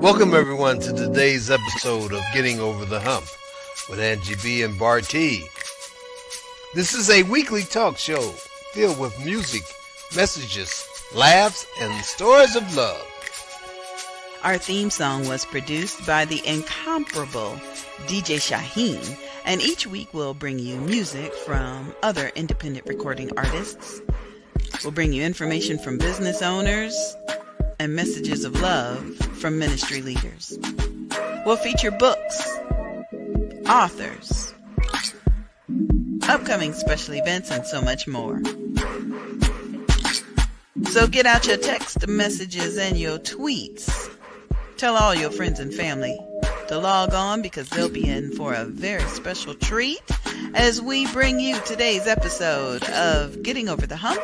Welcome everyone to today's episode of Getting Over the Hump with Angie B and Bartee. This is a weekly talk show filled with music, messages, laughs, and stories of love. Our theme song was produced by the incomparable DJ Shaheen, and each week we'll bring you music from other independent recording artists. We'll bring you information from business owners and messages of love from ministry leaders. We'll feature books, authors, upcoming special events, and so much more. So get out your text messages and your tweets. Tell all your friends and family to log on because they'll be in for a very special treat as we bring you today's episode of Getting Over the Hump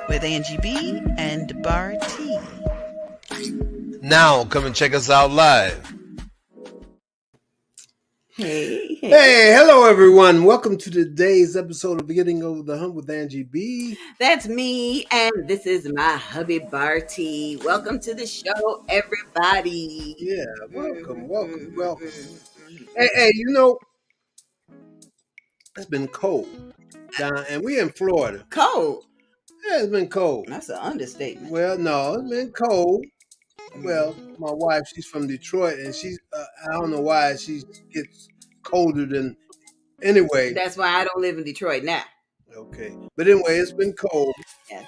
with Angie B and Bartee. Now come and check us out live. Hey. Hey, hello everyone. Welcome to today's episode of Getting Over the Hump with Angie B. That's me, and this is my hubby Bartee. Welcome to the show, everybody. Yeah, welcome. Hey, you know, it's been cold down, and we're in Florida. Cold? Yeah, it's been cold. That's an understatement. Well, no, it's been cold. Well, my wife, she's from Detroit, and she's, I don't know why she gets colder than, anyway. That's why I don't live in Detroit now. Okay. But anyway, it's been cold. Yeah.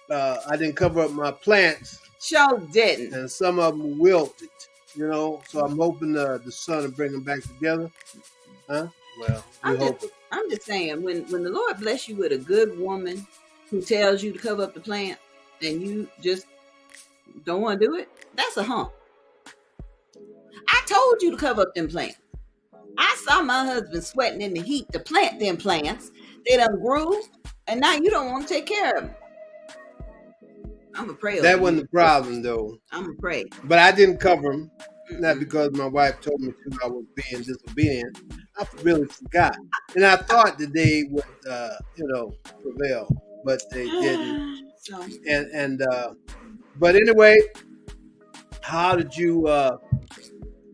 I didn't cover up my plants. Sure didn't. And some of them wilted, you know, so I'm hoping the sun will bring them back together. Huh? Well, we hope it. I'm just saying, when the Lord bless you with a good woman who tells you to cover up the plant and you just don't want to do it, that's a hump. I told you to cover up them plants. I saw my husband sweating in the heat to plant them plants. They done grew, and now you don't want to take care of them. I'm a pray. That wasn't the problem, though. I'm a pray. But I didn't cover them, not because my wife told me to. I was being disobedient. I really forgot, and I thought that they would, prevail, but they didn't. So. But anyway, how did you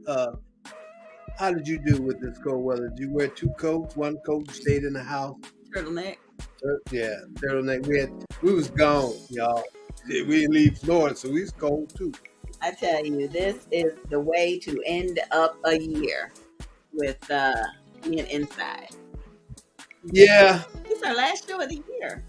do with this cold weather? Did you wear two coats? One coat, you stayed in the house? Turtleneck. Yeah, turtleneck. We was gone, y'all. We didn't leave Florida, so we was cold too. I tell you, this is the way to end up a year with being inside. Yeah. This is our last show of the year.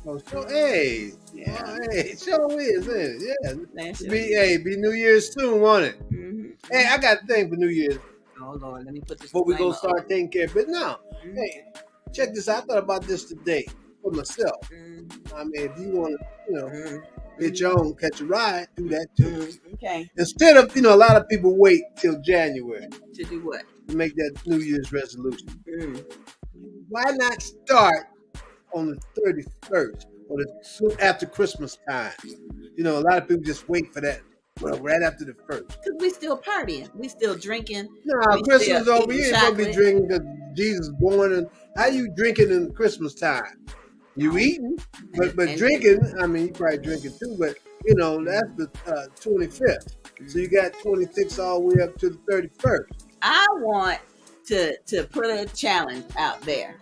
Oh, so hey, yeah, it sure is, isn't it? Yeah, be New Year's soon, won't it? Mm-hmm. Hey, I got a thing for New Year's. Oh Lord, let me put this. Before we go start taking care of it now. Mm-hmm. Hey, check this out. I thought about this today for myself. Mm-hmm. I mean, if you want to, Mm-hmm. get your own, catch a ride, do that too. Mm-hmm. Okay. Instead of, a lot of people wait till January To do what? to make that New Year's resolution. Mm-hmm. Why not start on the 31st or after Christmas time? A lot of people just wait for that. Well, right after the first. Because we still partying. We still drinking. No, Christmas over. You ain't gonna be drinking because Jesus born. And how you drinking in Christmas time? You eating, but drinking. I mean, you probably drinking too. But that's the 25th. So you got 26 all the way up to the 31st. I want to put a challenge out there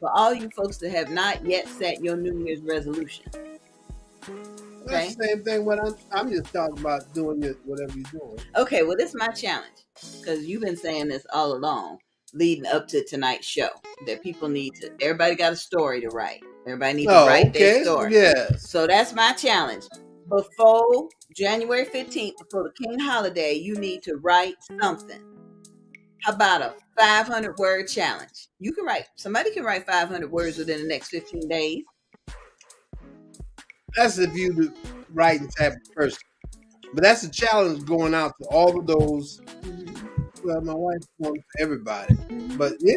for all you folks that have not yet set your New Year's resolution. Okay. That's the same thing. What I'm just talking about doing whatever you're doing. Okay, well, this is my challenge because you've been saying this all along, leading up to tonight's show. That people need to. Everybody got a story to write. Everybody needs to write their story. Yes. So that's my challenge. Before January 15th, before the King holiday, you need to write something. How about a 500-word challenge? Somebody can write 500 words within the next 15 days. That's if you the writing type of person. But that's a challenge going out to all of those. Mm-hmm. Well, my wife wants everybody. But yeah,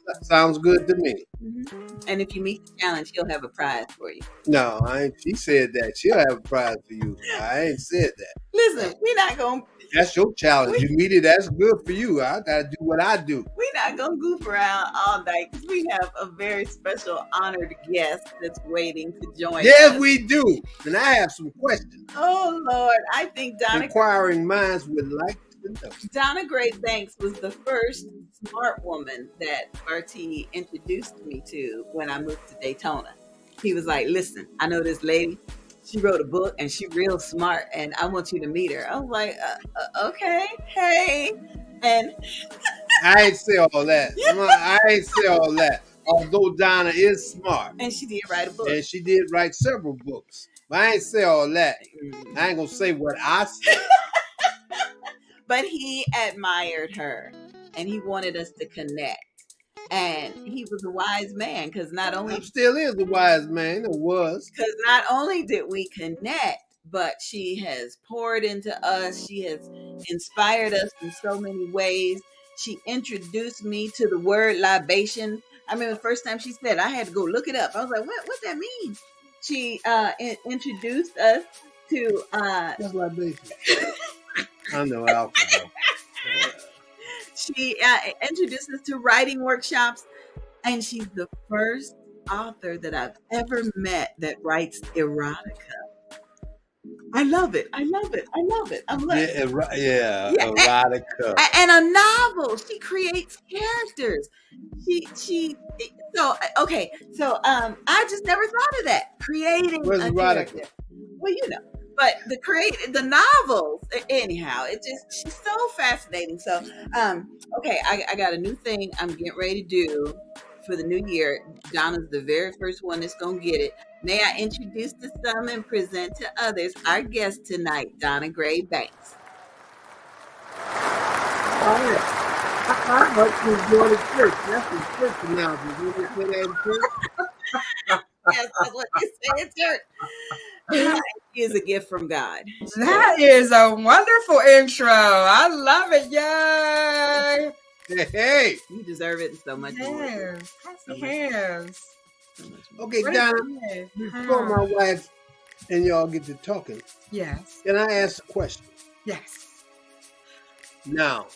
that sounds good to me. Mm-hmm. And if you meet the challenge, he'll have a prize for you. No, she said that. She'll have a prize for you. I ain't said that. Listen, we're not going to... That's your challenge. You meet it. That's good for you. I gotta do what I do. We're not gonna goof around all night because we have a very special honored guest that's waiting to join Yes, us. we do. And I have some questions. Oh Lord, I think Inquiring minds would like to know. Donna Gray-Banks was the first smart woman that Bartee introduced me to when I moved to Daytona. He was like, "Listen, I know this lady. She wrote a book and she's real smart, and I want you to meet her." I was like, "Okay, hey," and I ain't say all that. I ain't say all that. Although Donna is smart, and she did write a book, and she did write several books, but I ain't say all that. I ain't gonna say what I said. But he admired her, and he wanted us to connect. And he was a wise man because not only still is a wise man. It was because not only did we connect, but she has poured into us. She has inspired us in so many ways. She introduced me to the word libation. I mean, the first time she said, I had to go look it up. I was like, "What that mean?" She introduced us to what's libation? I know alcohol. She introduced us to writing workshops, and she's the first author that I've ever met that writes erotica. I love it. I love it. I love it. I'm like, erotica. And a novel. She creates characters. So okay. So I just never thought of that. Creating Where's a erotica? character. Well, but the novels, anyhow, she's so fascinating. So okay, I got a new thing I'm getting ready to do for the new year. Donna's the very first one that's gonna get it. May I introduce to some and present to others our guest tonight, Donna Gray-Banks. I hope you enjoy the church. That's the church announcement. You want to say that in church? Yes, that's what they say in church. She is a gift from God. That is a wonderful intro. I love it. Yay! Hey, you deserve it so much more. Yes. Yes. Okay, Donna, before my wife and y'all get to talking, yes, can I ask a question? Yes. Now,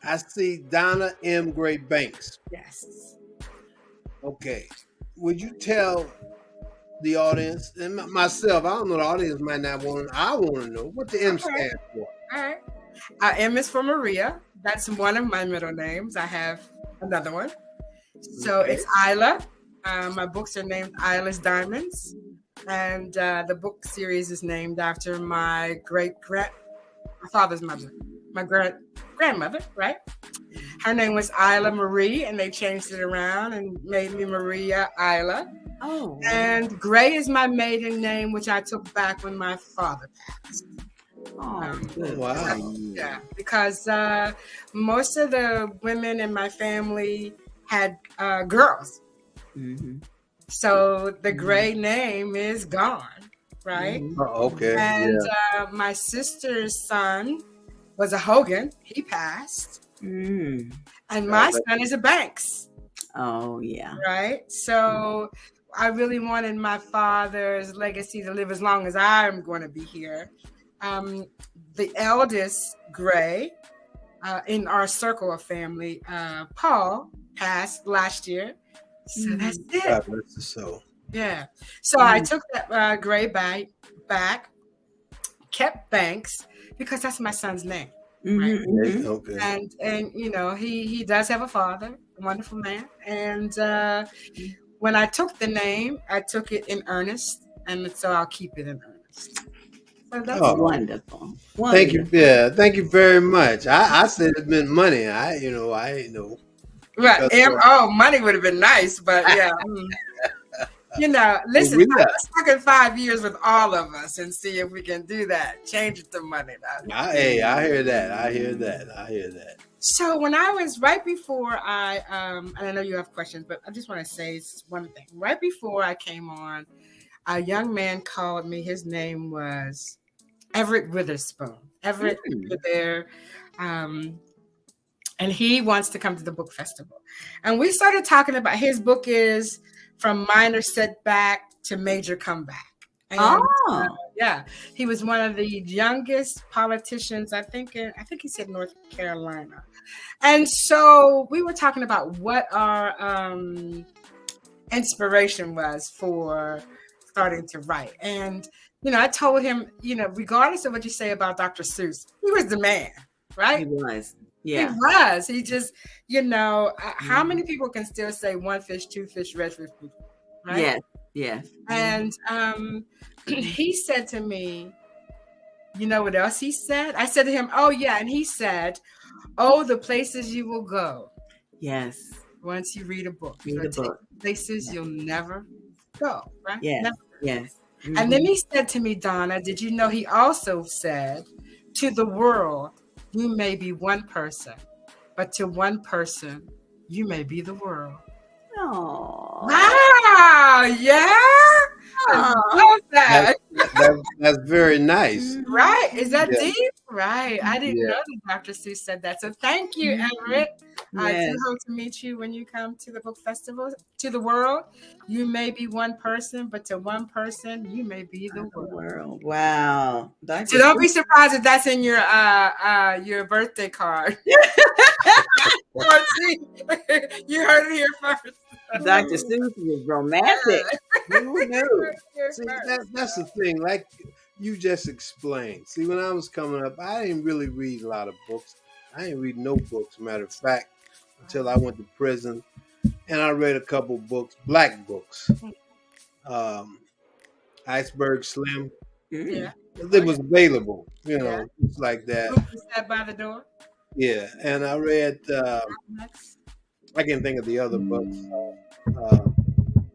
I see Donna M. Gray-Banks. Yes. Okay, would you tell the audience and myself? I don't know. The audience might not want. I want to know what the M stands for. All right. M is for Maria. That's one of my middle names. I have another one. So it's Isla. My books are named Isla's Diamonds, and the book series is named after my father's mother, my grandmother, right? Her name was Isla Marie, and they changed it around and made me Maria Isla. Oh. And Gray is my maiden name, which I took back when my father passed. Oh, wow. Yeah, because most of the women in my family had girls. Mm-hmm. So the Gray name is gone, right? Mm-hmm. Oh, okay. And my sister's son was a Hogan. He passed. Mm. And my son is a Banks. Oh, yeah. Right? So I really wanted my father's legacy to live as long as I'm going to be here. The eldest Gray in our circle of family, Paul, passed last year. So that's it. God bless the soul. Yeah. So I took that Gray back, kept Banks because that's my son's name. Right? Mm-hmm. Okay. And he does have a father, a wonderful man. And when I took the name, I took it in earnest, and so I'll keep it in earnest. So that's wonderful. Thank you. Yeah, thank you very much. I said it meant money. I ain't know. Right. Money would have been nice, but yeah. Listen, let's talk in 5 years with all of us and see if we can do that. Change it to money. I hear that. So when I was right before and I know you have questions, but I just want to say one thing. Right before I came on, a young man called me. His name was Everett Witherspoon. Everett was there. And he wants to come to the book festival. And we started talking about his book is From Minor Setback to Major Comeback. And Yeah, he was one of the youngest politicians. I think he said North Carolina. And so we were talking about what our inspiration was for starting to write. And I told him, regardless of what you say about Dr. Seuss, he was the man, right? He was. Yeah. He was. He just, how many people can still say one fish, two fish, red fish, right? Yes. Yes. And he said to me, you know what else he said? I said to him, oh, yeah. And he said, oh, the places you will go. Yes. Once you read a book. Read a book. Places you'll never go, right? Yes. Never. Yes. Mm-hmm. And then he said to me, Donna, did you know he also said, to the world, you may be one person, but to one person, you may be the world. Oh. Wow. Yeah. I love that. That's very nice. Right. Is that deep? Right. I didn't know that Dr. Seuss said that. So thank you, Everett. I do hope to meet you when you come to the book festival. To the world, you may be one person, but to one person, you may be the world. Wow. So don't be surprised if that's in your birthday card. You heard it here first. Dr. Seuss was romantic. Who knew? See, that's the thing. Like you just explained. See, when I was coming up, I didn't really read a lot of books. I didn't read no books, matter of fact, until I went to prison. And I read a couple books, black books. Iceberg Slim. Yeah. It was available, it's like that. Who sat by the door? Yeah. And I read, I can't think of the other books.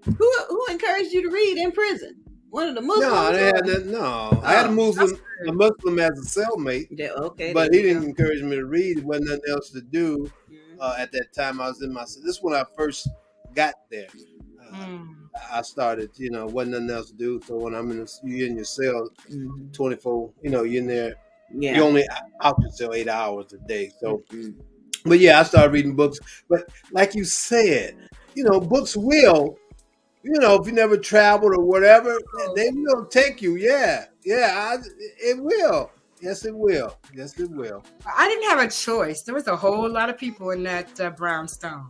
Who encouraged you to read in prison? One of the Muslims? I had a Muslim as a cellmate. Yeah, okay. But he didn't encourage me to read. There wasn't nothing else to do. At that time, I was in this is when I first got there. I started, wasn't nothing else to do. So when you're in your cell, 24, you're in there. Yeah. You're only out your cell 8 hours a day. So, but yeah, I started reading books. But like you said, books will, if you never traveled or whatever, they will take you. Yeah. It will. Yes, it will. Yes, it will. I didn't have a choice. There was a whole lot of people in that brownstone.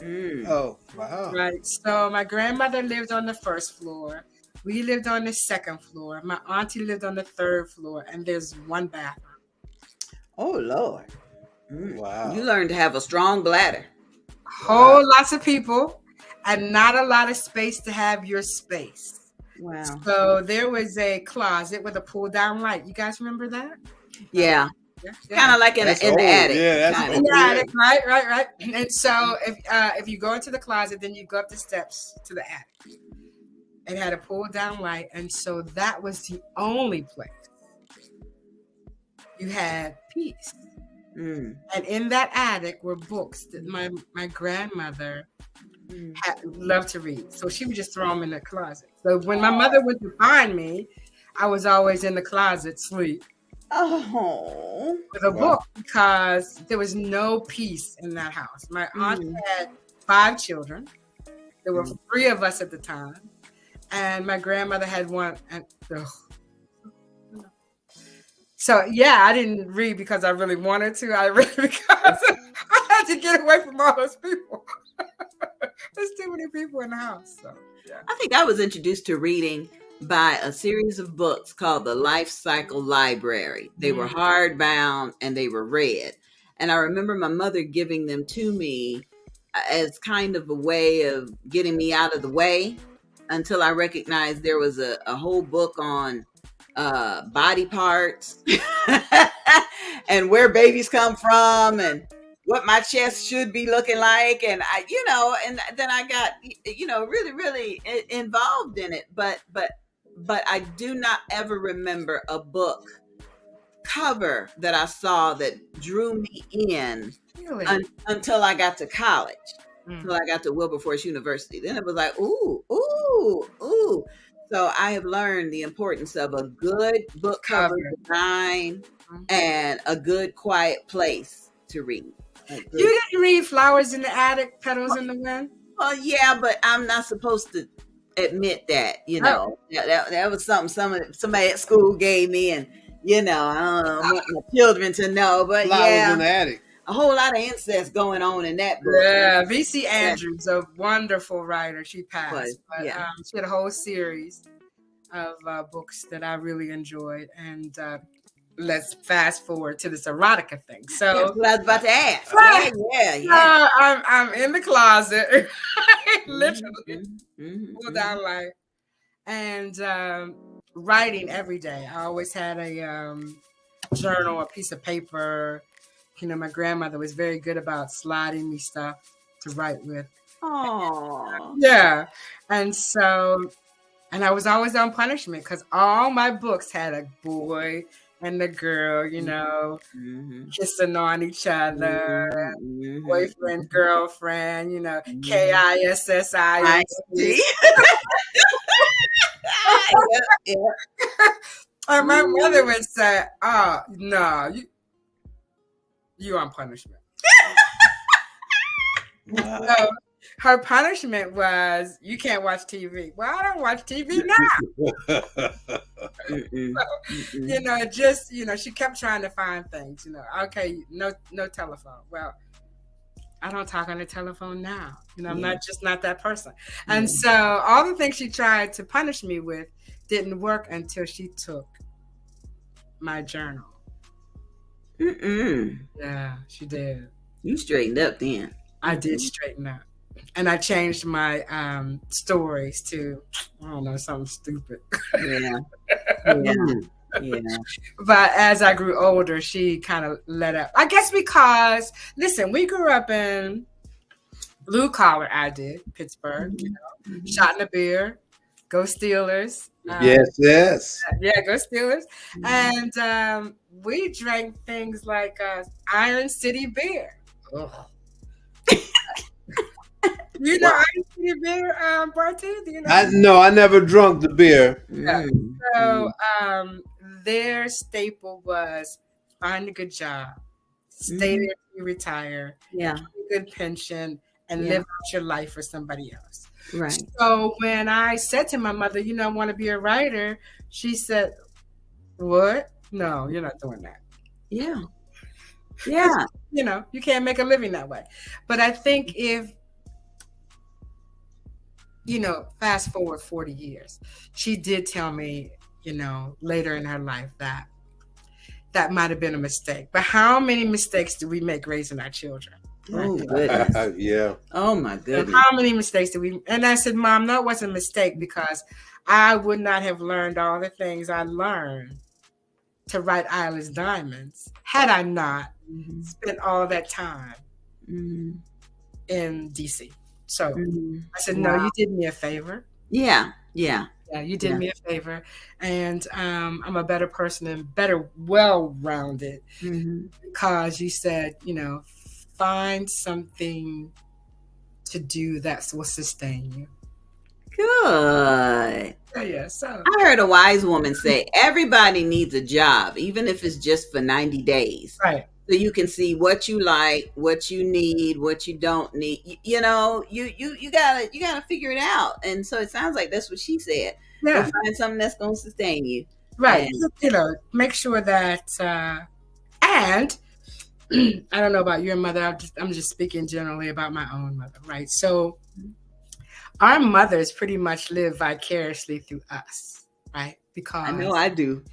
Oh, wow. Right. So my grandmother lived on the first floor. We lived on the second floor. My auntie lived on the third floor. And there's one bathroom. Oh, Lord. Wow. You learned to have a strong bladder. Lots of people and not a lot of space to have your space. Wow. So there was a closet with a pull down light. You guys remember that? Yeah. Kind of like in the attic. Yeah, that's in the attic. Right. And so if you go into the closet, then you go up the steps to the attic. It had a pull down light. And so that was the only place you had peace. And in that attic were books that my grandmother loved to read. So she would just throw them in the closet. So when my mother went to find me, I was always in the closet sleep. Oh. With a book, because there was no peace in that house. My aunt had 5 children. There were 3 of us at the time. And my grandmother had 1. And so, yeah, I didn't read because I really wanted to. I read because I had to get away from all those people. There's too many people in the house. So, yeah. I think I was introduced to reading by a series of books called the Life Cycle Library. They were hardbound and they were read. And I remember my mother giving them to me as kind of a way of getting me out of the way until I recognized there was a whole book on body parts and where babies come from and what my chest should be looking like. And and then I got, really, really involved in it. But I do not ever remember a book cover that I saw that drew me in until I got to college, until I got to Wilberforce University. Then it was like, ooh. So I have learned the importance of a good book cover design and a good quiet place to read. You didn't read Flowers in the Attic, Petals in the Wind? Well, yeah, but I'm not supposed to admit that, that was something somebody at school gave me, and I don't want my children to know, but Flowers in the attic. A whole lot of incest going on in that book. Yeah, V.C. Andrews, a wonderful writer. She passed, but she had a whole series of books that I really enjoyed, and let's fast forward to this erotica thing. So that's what I was about to ask. I'm in the closet, literally pulled down light, and writing every day. I always had a journal, a piece of paper. My grandmother was very good about sliding me stuff to write with. Oh, yeah, and I was always on punishment because all my books had a boy and a girl, kissing on each other, boyfriend, girlfriend, KISSI. And my mother would say, "Oh no, you on punishment." So her punishment was, you can't watch TV. Well, I don't watch TV now. She kept trying to find things, okay, no telephone. Well, I don't talk on the telephone now. I'm not that person. And so all the things she tried to punish me with didn't work until she took my journal. Yeah, she did. You straightened up then. I did straighten up. And I changed my stories to, I don't know, something stupid. Yeah. But as I grew older, she kind of let up. I guess because, listen, we grew up in blue collar. I did, Pittsburgh, shot in a beer, go Steelers. Yes. Yeah, go Steelers. And we drank things like Iron City beer. Ugh. Iron City beer, Bartee? Do you know? No, I never drunk the beer. Yeah. So their staple was find a good job, stay there till you retire, get a good pension, and live out your life for somebody else. Right. So when I said to my mother, I want to be a writer, she said, "What? No, you're not doing that." Yeah. You can't make a living that way. But I think if, fast forward 40 years, she did tell me, later in her life that might have been a mistake. But how many mistakes do we make raising our children? Oh, goodness. Yeah. Oh, my goodness. How many mistakes did we? And I said, Mom, no, it wasn't a mistake because I would not have learned all the things I learned to write Isla's Diamonds had I not spent all that time in DC. So I said, no, you did me a favor. Yeah, you did me a favor. And I'm a better person and better, well-rounded because you said, find something to do that will sustain you. Good. Yeah, so I heard a wise woman say, everybody needs a job, even if it's just for 90 days. Right. So you can see what you like, what you need, what you don't need. You gotta figure it out. And so it sounds like that's what she said. Yeah. Find something that's gonna sustain you. Right. And, make sure that and I don't know about your mother. I'm just speaking generally about my own mother, right? So our mothers pretty much live vicariously through us, right? Because I know I do.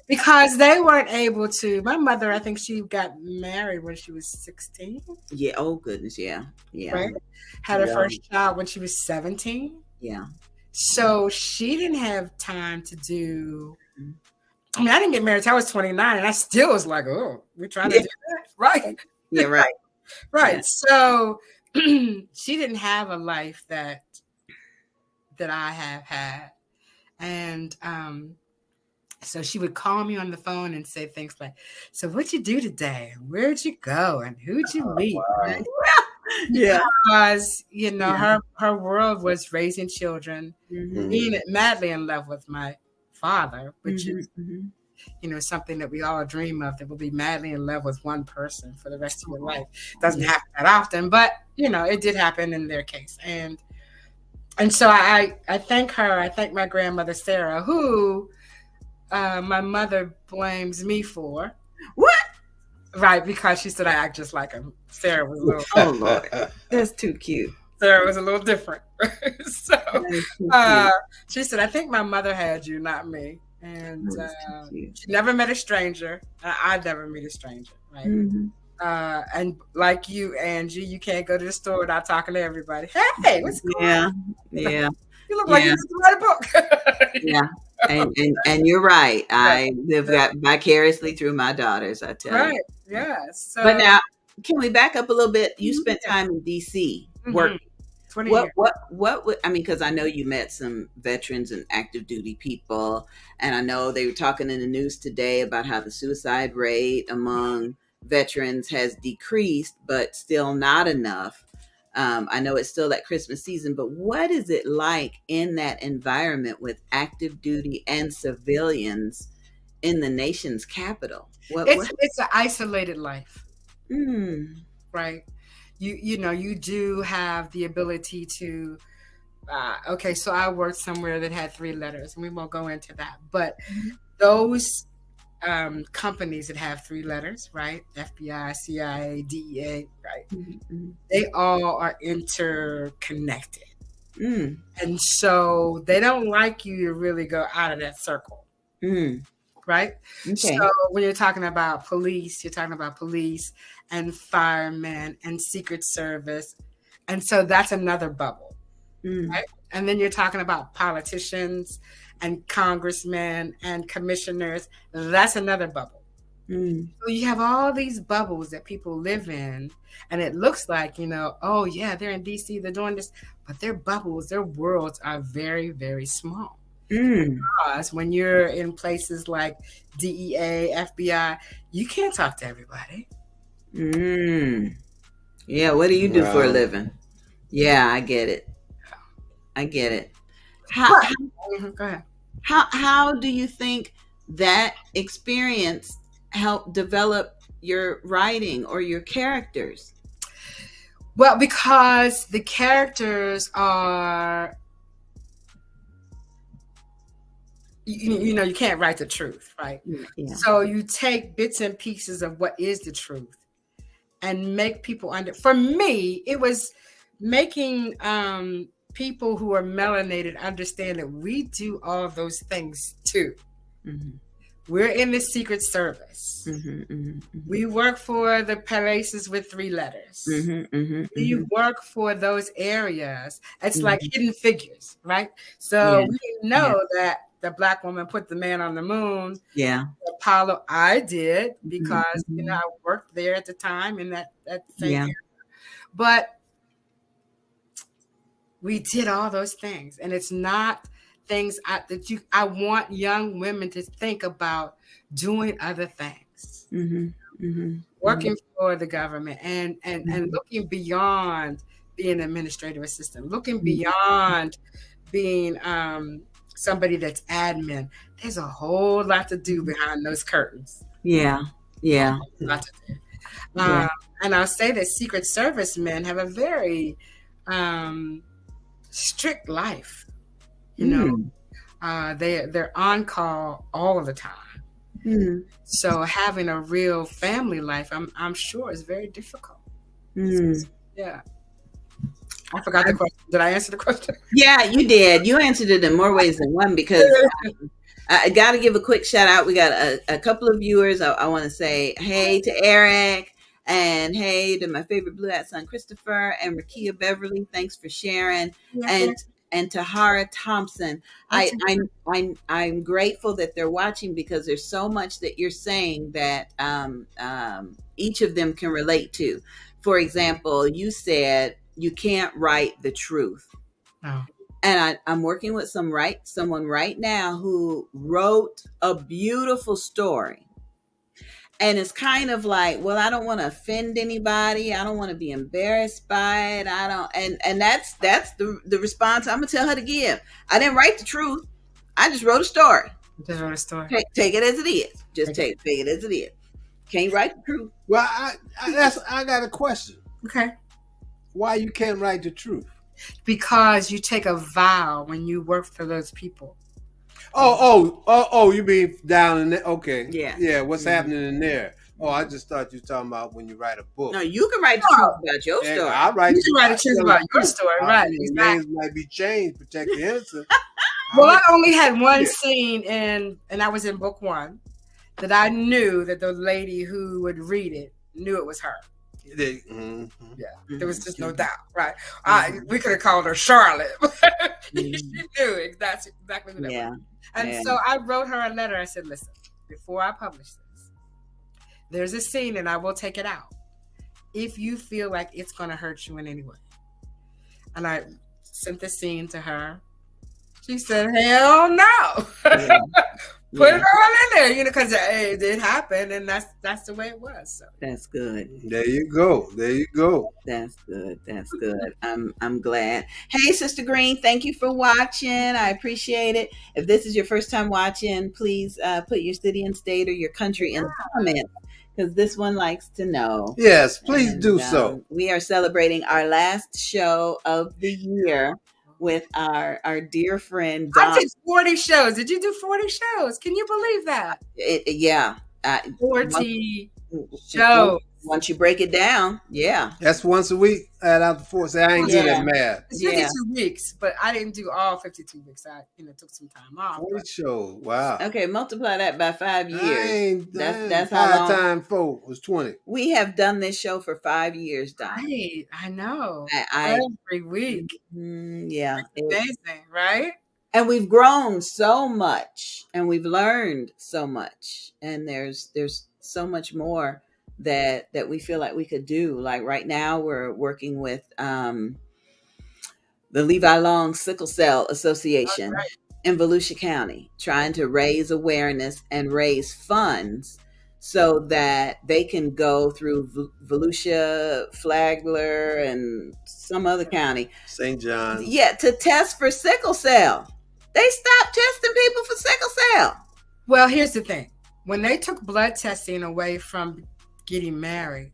Because they weren't able to. My mother, I think she got married when she was 16. Yeah. Oh, goodness. Yeah. Right? Had her first child when she was 17. Yeah. So she didn't have time to do. I mean, I didn't get married until I was 29, and I still was like, oh, we're trying to do that. Right. Yeah, right. Right. Yeah. So she didn't have a life that I have had. And so she would call me on the phone and say things like, so what'd you do today? Where'd you go? And who'd you meet? Wow. Right? Yeah. Because, her world was raising children, being madly in love with my father, which is, something that we all dream of, that we'll be madly in love with one person for the rest of your life. Doesn't happen that often, but, it did happen in their case. And And so I thank her. I thank my grandmother Sarah, who my mother blames me for. What? Right, because she said I act just like him. Sarah was a little. Oh Lord, that's too cute. Sarah was a little different. So she said, I think my mother had you, not me. And she never met a stranger. I'd never meet a stranger, right? Mm-hmm. And like you, Angie, you can't go to the store without talking to everybody. Hey, what's going on? Yeah. You look like you need to write a book. Yeah. And you're right. I live that vicariously through my daughters, I tell you. Right. Yeah. So, but now, can we back up a little bit? You spent time in D.C. working. 20 years. What would, I mean, because I know you met some veterans and active duty people, and I know they were talking in the news today about how the suicide rate among veterans has decreased, but still not enough. I know it's still that Christmas season, but what is it like in that environment with active duty and civilians in the nation's capital? It's an isolated life, right? You do have the ability to. Okay, so I worked somewhere that had 3 letters, and we won't go into that, but those companies that have 3 letters, right? FBI, CIA, DEA, right? Mm-hmm. They all are interconnected. And so they don't like you to really go out of that circle. Right? Okay. So when you're talking about police, you're talking about police and firemen and Secret Service. And so that's another bubble. Right? And then you're talking about politicians and congressmen and commissioners. That's another bubble. So you have all these bubbles that people live in, and it looks like, oh yeah, they're in DC, they're doing this, but their bubbles, their worlds are very, very small. Because when you're in places like DEA, FBI, you can't talk to everybody. Yeah, what do you do for a living? Yeah, I get it. How, go ahead. How do you think that experience helped develop your writing or your characters? Well, because the characters are, you can't write the truth, right? Yeah. So you take bits and pieces of what is the truth and make people for me, it was making people who are melanated understand that we do all of those things too. We're in the Secret Service. We work for the places with 3 letters. We work for those areas. It's like hidden figures, right? So we know that the Black woman put the man on the moon. Yeah. Apollo, I I worked there at the time in that same area. But we did all those things, and it's not things I want young women to think about doing other things, working for the government and looking beyond being an administrative assistant, looking beyond being somebody that's admin. There's a whole lot to do behind those curtains. Yeah. A lot to do. And I'll say that Secret Service men have a very strict life. They're on call all of the time. So having a real family life, I'm sure, is very difficult. Yeah. I forgot the question. Did I answer the question? Yeah, you did. You answered it in more ways than one, because I got to give a quick shout out. We got a couple of viewers. I want to say hey to Eric, and hey to my favorite blue hat son, Christopher, and Rakia Beverly. Thanks for sharing. And Tahara Thompson. I'm grateful that they're watching, because there's so much that you're saying that each of them can relate to. For example, you said you can't write the truth. Oh. And I'm working with someone right now who wrote a beautiful story. And it's kind of like, well, I don't want to offend anybody. I don't want to be embarrassed by it. And that's the response I'm gonna tell her to give. I didn't write the truth. I just wrote a story. Take it as it is. Just take it as it is. Can't write the truth. Well, I got a question. Okay. Why you can't write the truth? because you take a vow when you work for those people. Oh, you mean down in there? Okay. Yeah. Yeah, what's happening in there? Oh, I just thought you were talking about when you write a book. No, you can write the truth about your story. I write. You can write the truth about your story, right? Exactly. Names might be changed, protect the innocent. Well, I only had one scene and I was in book 1 that I knew that the lady who would read it knew it was her. Mm-hmm. Yeah, there was just no doubt, right? We could have called her Charlotte. She knew exactly what that was. And so I wrote her a letter. I said, listen, before I publish this, there's a scene and I will take it out if you feel like it's going to hurt you in any way. And I sent the scene to her. She said, hell no. Put it all in there, because it happened, and that's the way it was. So that's good. There you go. That's good. I'm glad. Hey, Sister Green, thank you for watching. I appreciate it. If this is your first time watching, please put your city and state or your country in the comments, because this one likes to know. Yes, please do so. We are celebrating our last show of the year with our dear friend Donna. I did 40 shows. Did you do 40 shows? Can you believe that? 40 shows. Once you break it down, that's once a week. Add out the 4. Say I ain't good at math. It's 52 weeks, but I didn't do all 52 weeks. I took some time off. 40 shows. Wow. Okay, multiply that by 5 years. That's how 5 long. times 4 was 20. We have done this show for 5 years, Donna. Right, I know. Every week. Yeah, amazing, right? And we've grown so much, and we've learned so much, and there's so much more that we feel like we could do. Like right now, we're working with the Levi Long Sickle Cell Association in Volusia County, trying to raise awareness and raise funds so that they can go through Volusia, Flagler, and some other county, St. John. To test for sickle cell. They stopped testing people for sickle cell. Well, here's the thing: when they took blood testing away from getting married,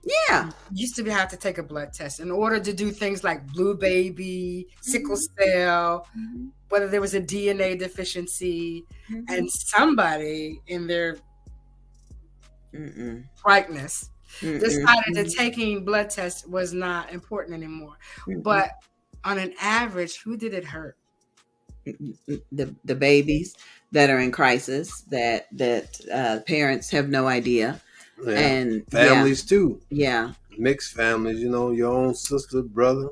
you used to have to take a blood test in order to do things like blue baby, sickle cell, whether there was a DNA deficiency, and somebody in their brightness decided that taking blood tests was not important anymore. But on an average, who did it hurt? The babies that are in crisis, that parents have no idea. And families too. Mixed families, your own sister, brother.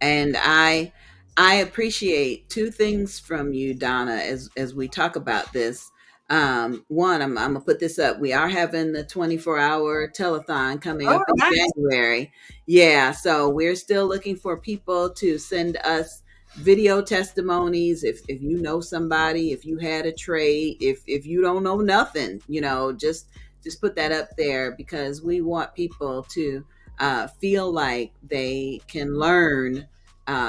And I appreciate 2 things from you, Donna, as we talk about this. One, I'm gonna put this up. We are having the 24-hour telethon coming up in January. So we're still looking for people to send us video testimonies. If you know somebody, if you had a trade, if you don't know nothing, just put that up there, because we want people to feel like they can learn,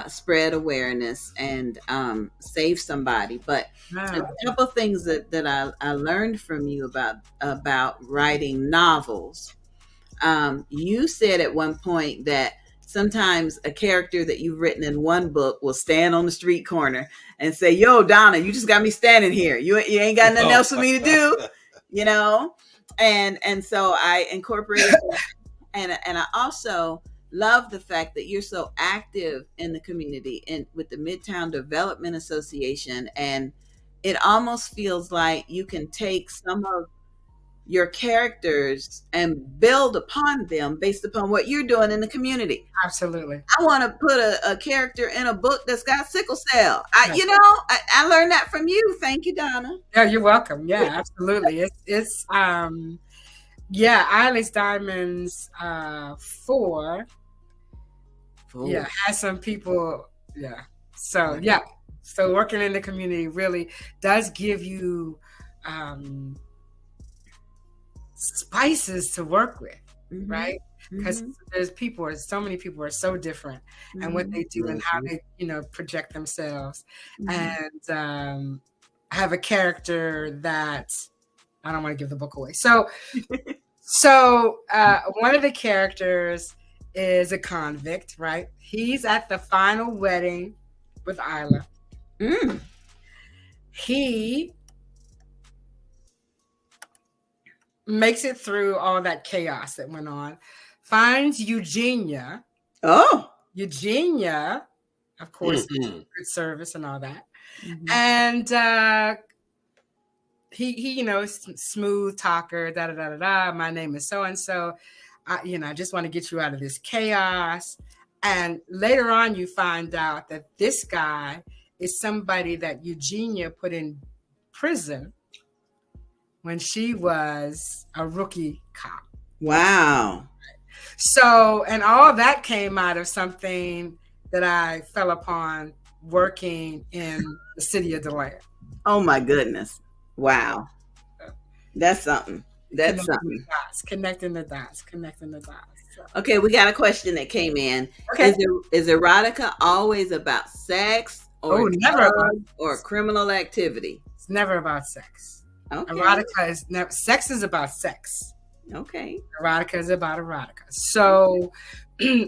spread awareness, and save somebody. But a couple of things that I learned from you about writing novels. You said at one point that sometimes a character that you've written in one book will stand on the street corner and say, "Yo, Donna, you just got me standing here. You ain't got nothing else for me to do," And so I incorporated that. And I also love the fact that you're so active in the community and with the Midtown Development Association. And it almost feels like you can take some of your characters and build upon them based upon what you're doing in the community. Absolutely. I want to put a character in a book that's got sickle cell. I learned that from you. Thank you, Donna. Yeah, you're welcome. Yeah, absolutely. It's Eilish Diamonds 4. Yeah, has some people. Yeah. So so working in the community really does give you spices to work with, right? Because so many people are so different, and what they do and how they project themselves, and have a character that I don't want to give the book away. So one of the characters is a convict, right? He's at the final wedding with Isla. He makes it through all that chaos that went on, finds Eugenia. Eugenia, of course, good service and all that. And he smooth talker, da da da da da. My name is so and so. I just want to get you out of this chaos. And later on, you find out that this guy is somebody that Eugenia put in prison when she was a rookie cop. Wow. So, and all that came out of something that I fell upon working in the city of DeLand. Oh my goodness. Wow. That's something. That's something. Connecting the dots. So. Okay, we got a question that came in. Okay. Is erotica always about sex or never about or criminal activity? It's never about sex. Okay. Erotica is never. Sex is about sex. Okay. Erotica is about erotica. So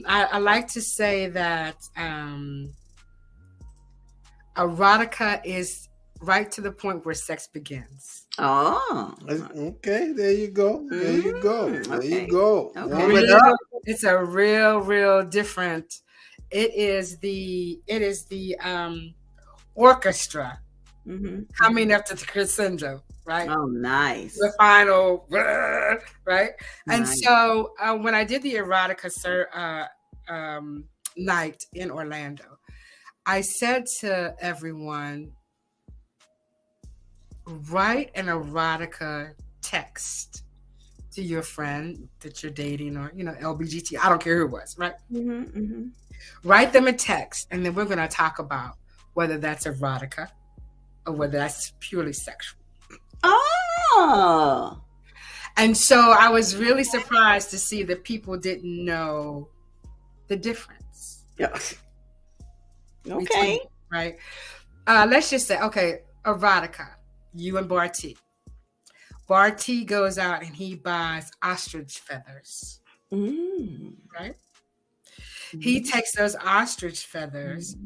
I like to say that erotica is right to the point where sex begins. Oh. Okay, there you go. There you go. There you go. Okay. It's a real different. It is the orchestra coming up to the crescendo, right? Oh, nice. The final, right? And Nice. so when I did the erotica night in Orlando, I said to everyone, write an erotica text to your friend that you're dating or, LBGT. I don't care who it was, right? Write them a text, and then we're going to talk about whether that's erotica or whether that's purely sexual. Oh. And so I was really surprised to see that people didn't know the difference. Yeah. Okay. Right? Let's just say, okay, erotica. You and Bartee. Bartee goes out and he buys ostrich feathers. Right? He takes those ostrich feathers.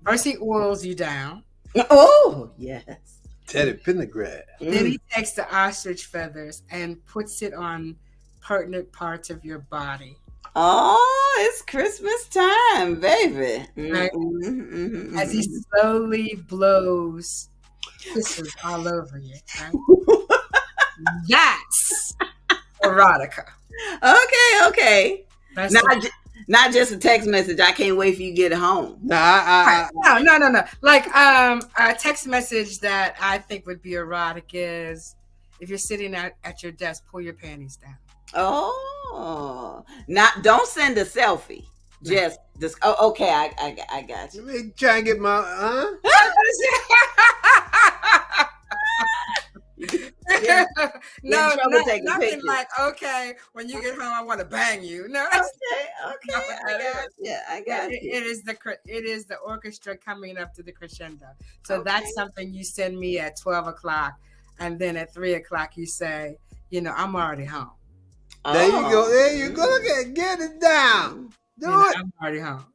First, he oils you down. Oh, yes. Teddy Pendergrass. Then he takes the ostrich feathers and puts it on pertinent parts of your body. Oh, it's Christmas time, baby. Right? As he slowly blows kisses all over you. Right? That's erotica. Okay. That's Not just a text message. I can't wait for you to get home. No. Like a text message that I think would be erotic is if you're sitting at your desk, pull your panties down. Oh, don't send a selfie. Just this. Oh, okay. I got you. Let me try and get my No, taking nothing pictures. like, okay, when you get home, I want to bang you. No, Okay. I got you. It is the orchestra coming up to the crescendo. So that's something you send me at 12 o'clock, and then at 3 o'clock you say, I'm already home. There you go. There you go. Look at it. Get it down. Do it. I'm already home.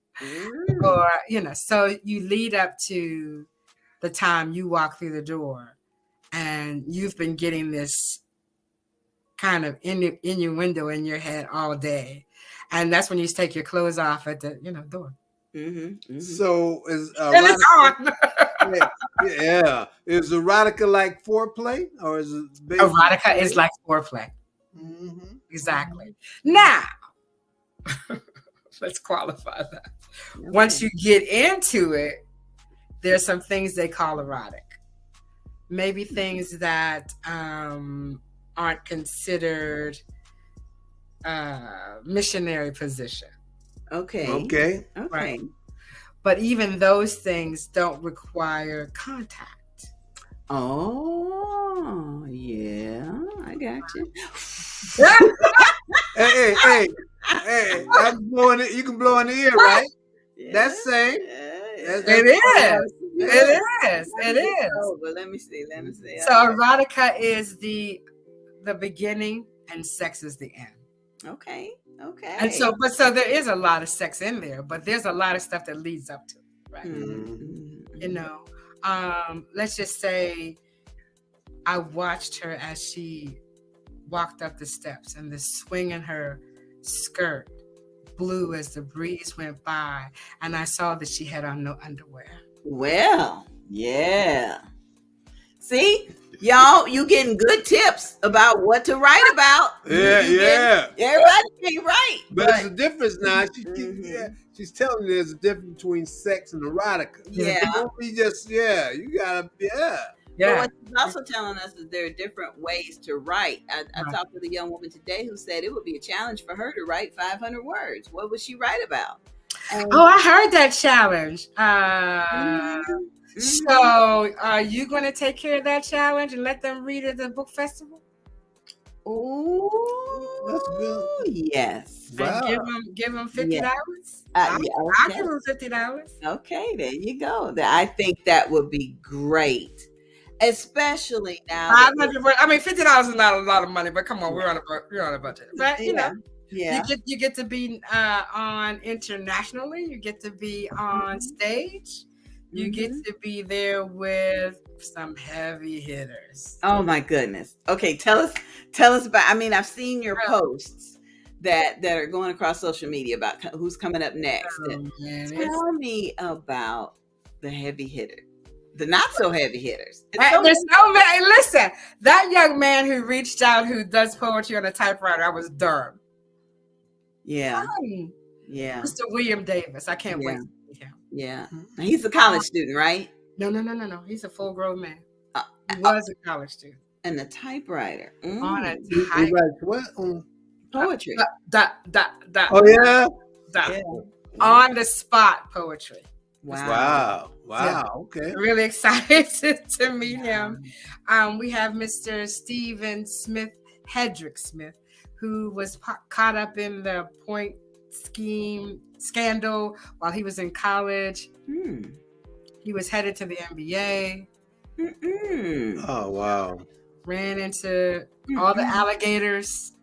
Or, so you lead up to the time you walk through the door and you've been getting this kind of innuendo in your head all day. And that's when you take your clothes off at the, door. So is It's on. yeah. Is erotica like foreplay or is it Erotica is like foreplay. Exactly. Now, let's qualify that. Okay. Once you get into it, there's some things they call erotic. Maybe things that aren't considered missionary position. Okay. Right. But even those things don't require contact. Oh, yeah. I got you. Hey. I'm blowing it. You can blow in the ear, right? Yeah. That's same. It is. Oh, but let me see. So erotica is the beginning and sex is the end. Okay. Okay. And so there is a lot of sex in there, but there's a lot of stuff that leads up to it, right? Mm-hmm. You know, let's just say I watched her as she walked up the steps, and the swing in her skirt blew as the breeze went by, and I saw that she had on no underwear. Well, yeah. See, y'all, you getting good tips about what to write about. Yeah. Everybody can't write. But there's a difference now. She's telling you there's a difference between sex and erotica. Yeah. Don't be just, you gotta, But what she's also telling us is there are different ways to write. I talked with a young woman today who said it would be a challenge for her to write 500 words. What would she write about? I heard that challenge. So are you going to take care of that challenge and let them read at the book festival? Oh, that's good. Yes. Wow. Give them $50. I'll give them $50. Okay, there you go. I think that would be great, especially now. 500. I mean, $50 is not a lot of money, but come on, we're on a budget. But you know, you get to be on internationally. You get to be on stage. You get to be there with some heavy hitters. Oh my goodness. Okay, tell us about. I mean, I've seen your posts that are going across social media about who's coming up next. Tell me about the heavy hitters, the not so heavy hitters. There's so many. Listen, that young man who reached out, who does poetry on a typewriter, I was Durham. Yeah. Yeah. Mr. William Davis. I can't wait to meet him. Yeah. He's a college student, right? No. He's a full-grown man. He was a college student. And a typewriter. On a typewriter. He writes what? Poetry. Oh, yeah? On the spot poetry. Wow. Okay. Really excited to meet him. We have Mr. Stephen Smith, Hedrick Smith, who was caught up in the point scheme scandal while he was in college. He was headed to the NBA. Oh, wow. Ran into all the alligators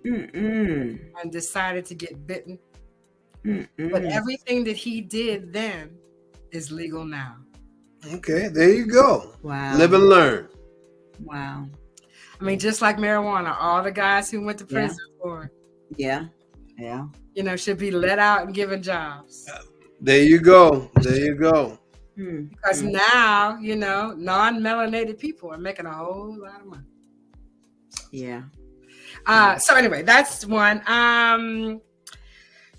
and decided to get bitten. But everything that he did then is legal now. Okay, there you go. Wow. Live and learn. Wow. I mean, just like marijuana, all the guys who went to prison for it. Yeah. You know, should be let out and given jobs. There you go. Because now, you know, non-melanated people are making a whole lot of money. Yeah. So anyway, that's one.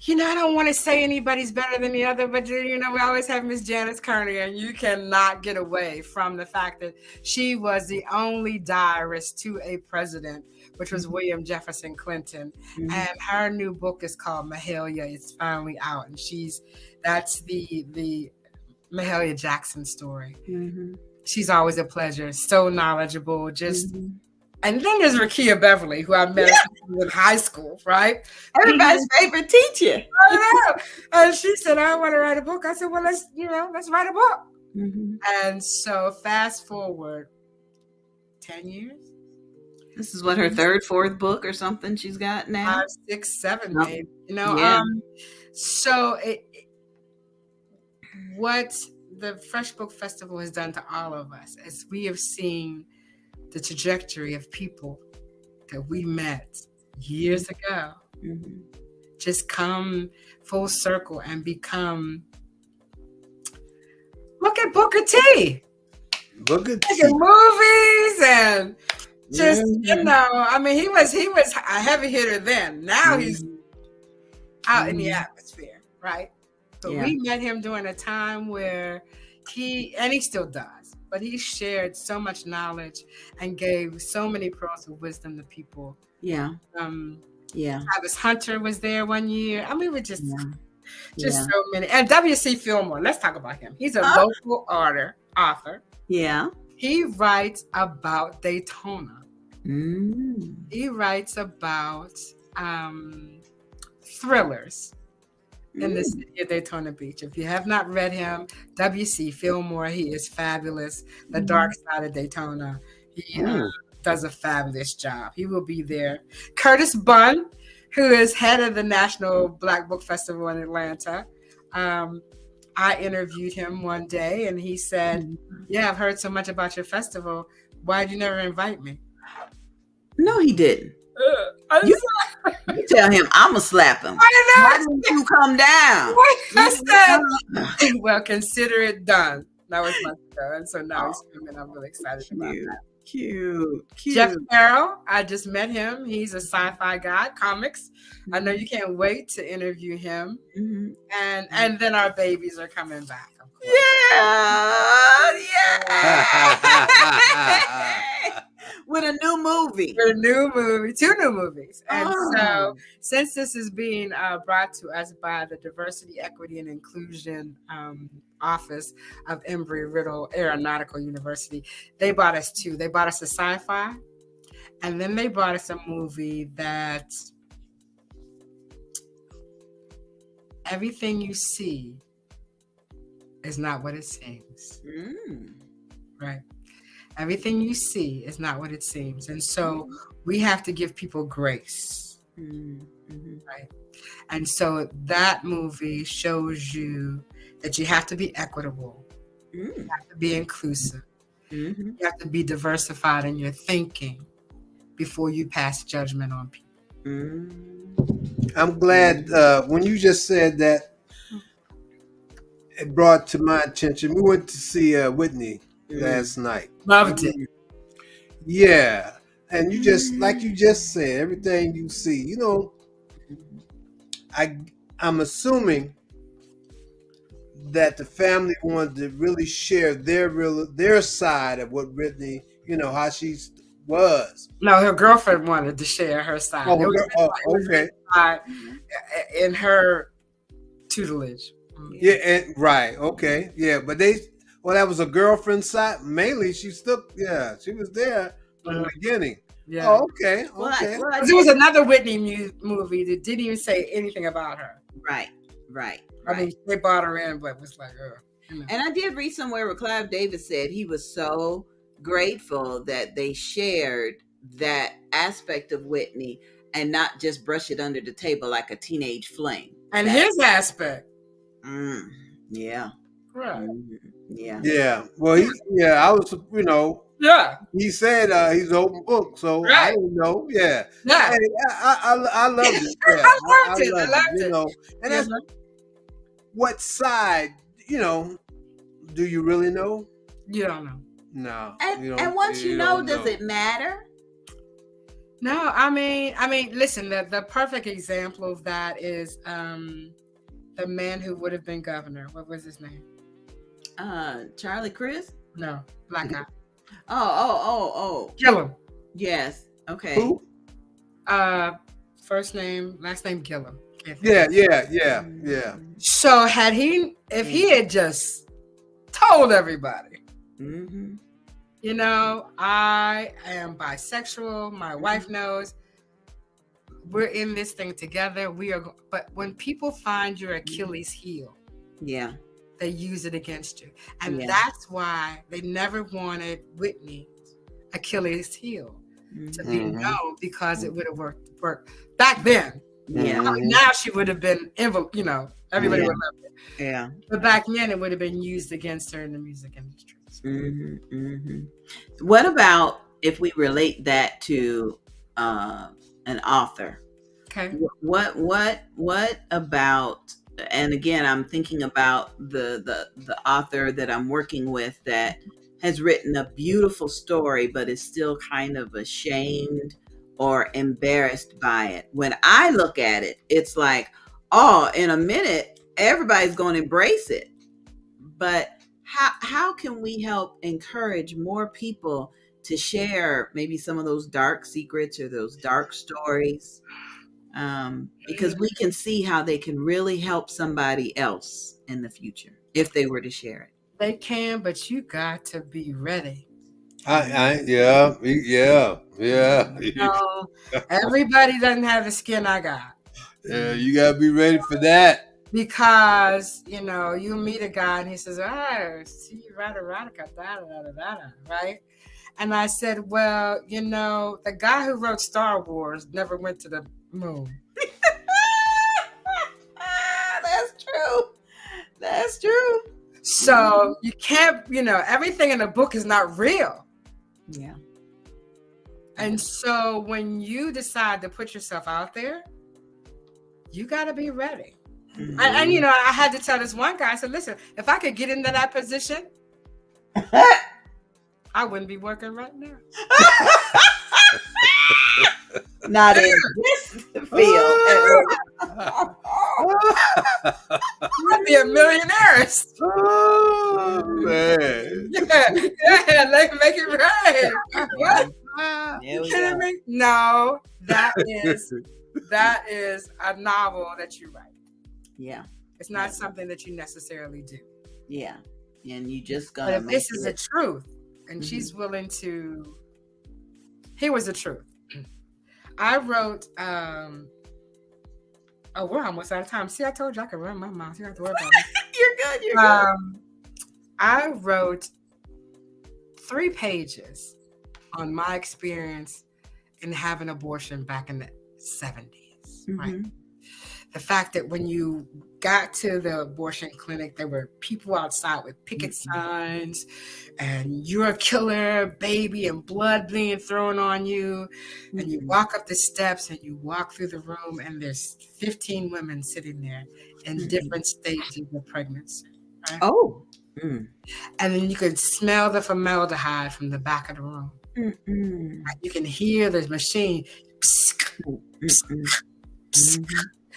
You know, I don't want to say anybody's better than the other, but you know, we always have Miss Janice Kearney, and you cannot get away from the fact that she was the only diarist to a president, which was William Jefferson Clinton. And her new book is called Mahalia. It's finally out, and that's the Mahalia Jackson story. She's always a pleasure, so knowledgeable, just. And then there's Rakia Beverly, who I met in high school, right? Everybody's favorite teacher. I know. And she said, I want to write a book. I said, well, let's write a book. And so fast forward 10 years. This is what, her third, fourth book or something she's got now? 5, 6, 7, maybe. You know, so what the F.R.E.S.H Book Festival has done to all of us is we have seen the trajectory of people that we met years ago just come full circle and become. Look at Booker T. Look at movies and just you know. I mean, he was a heavy hitter then. Now he's out in the atmosphere, right? But we met him during a time where he still does. But he shared so much knowledge and gave so many pearls of wisdom to people. Travis Hunter was there one year. I mean, we're just so many. And W.C. Fillmore, let's talk about him. He's a local author. Yeah. He writes about Daytona. He writes about thrillers in the city of Daytona Beach. If you have not read him, W.C. Fillmore, he is fabulous. The Dark Side of Daytona. He does a fabulous job. He will be there. Curtis Bunn, who is head of the National Black Book Festival in Atlanta. I interviewed him one day, and he said, "Yeah, I've heard so much about your festival. Why did you never invite me?" No, he didn't. You tell him I'm gonna slap him. Why didn't you come down? I said, well, consider it done. That was my show, and so now he's coming. I'm really excited about that. Cute. Jeff Carroll, I just met him. He's a sci-fi guy, comics. I know you can't wait to interview him. And then our babies are coming back. Of course. Yeah. With a new movie. With a new movie, 2 new movies. And so since this is being brought to us by the Diversity, Equity, and Inclusion Office of Embry-Riddle Aeronautical University, they bought us 2. They bought us a sci-fi, and then they bought us a movie that everything you see is not what it seems. Right? Everything you see is not what it seems. And so we have to give people grace. Right? And so that movie shows you that you have to be equitable. You have to be inclusive. You have to be diversified in your thinking before you pass judgment on people. I'm glad when you just said that, it brought to my attention. We went to see Whitney last night. Loved it. Yeah. And you just, like you just said, everything you see, you know, I'm assuming that the family wanted to really share their side of what Whitney, you know, how she was. No, her girlfriend wanted to share her side. Okay. In her tutelage. Yeah, and right, okay, yeah, but that was a girlfriend's side. Mainly, she was there from the beginning. Yeah. Oh, okay. Well, there was another Whitney movie that didn't even say anything about her. Right. I mean, they brought her in, but it was like, you know. And I did read somewhere where Clive Davis said he was so grateful that they shared that aspect of Whitney and not just brush it under the table like a teenage fling. And his aspect. Yeah. Right. Yeah. Well, I was, you know. Yeah. He said he's an open book, so right. I didn't know. Yeah. Yeah. I loved it. Yeah. I loved it. You know, and that's what side, you know, do you really know? You don't know. No. And once you know, does it matter? No, I mean, listen, the perfect example of that is the man who would have been governor. What was his name? Charlie Crist? No, black guy. Oh. Gillum. Yes. Okay. Who? First name, last name Gillum. Yeah. So if he had just told everybody, you know, I am bisexual. My wife knows. We're in this thing together. But when people find your Achilles heel, they use it against you. And that's why they never wanted Whitney's Achilles heel to be known, because it would have worked back then. Yeah. Now she would have been, you know, everybody would love it. Yeah. But back then it would have been used against her in the music industry. What about if we relate that to an author? Okay. What about, and again, I'm thinking about the author that I'm working with that has written a beautiful story, but is still kind of ashamed or embarrassed by it. When I look at it, it's like, oh, in a minute, everybody's going to embrace it. But how can we help encourage more people to share maybe some of those dark secrets or those dark stories? Because we can see how they can really help somebody else in the future if they were to share it. They can, but you got to be ready. Yeah. You know, everybody doesn't have the skin I got. Yeah, you gotta be ready for that. Because, you know, you meet a guy and he says, see you erotica, right? And I said, well, you know, the guy who wrote Star Wars never went to the moon. That's true. So you can't, everything in the book is not real. Yeah. And so when you decide to put yourself out there, you got to be ready. And I had to tell this one guy, I said, listen, if I could get into that position, I wouldn't be working right now. Not in this field. I'd be a millionaire. Oh, man. Yeah, make it right. What? You kidding me? No, that is a novel that you write. Yeah. It's not something that you necessarily do. Yeah. And you just But gonna if this is the truth, and she's willing to, here was the truth. I wrote, we're almost out of time. See, I told you I could run my mouth. You don't have to worry about it. You're good. I wrote 3 pages on my experience in having abortion back in the 70s, right? The fact that when you got to the abortion clinic, there were people outside with picket signs, and you're a killer, baby, and blood being thrown on you. And you walk up the steps and you walk through the room, and there's 15 women sitting there in different stages of pregnancy. Right? Oh. And then you could smell the formaldehyde from the back of the room. You can hear the machine.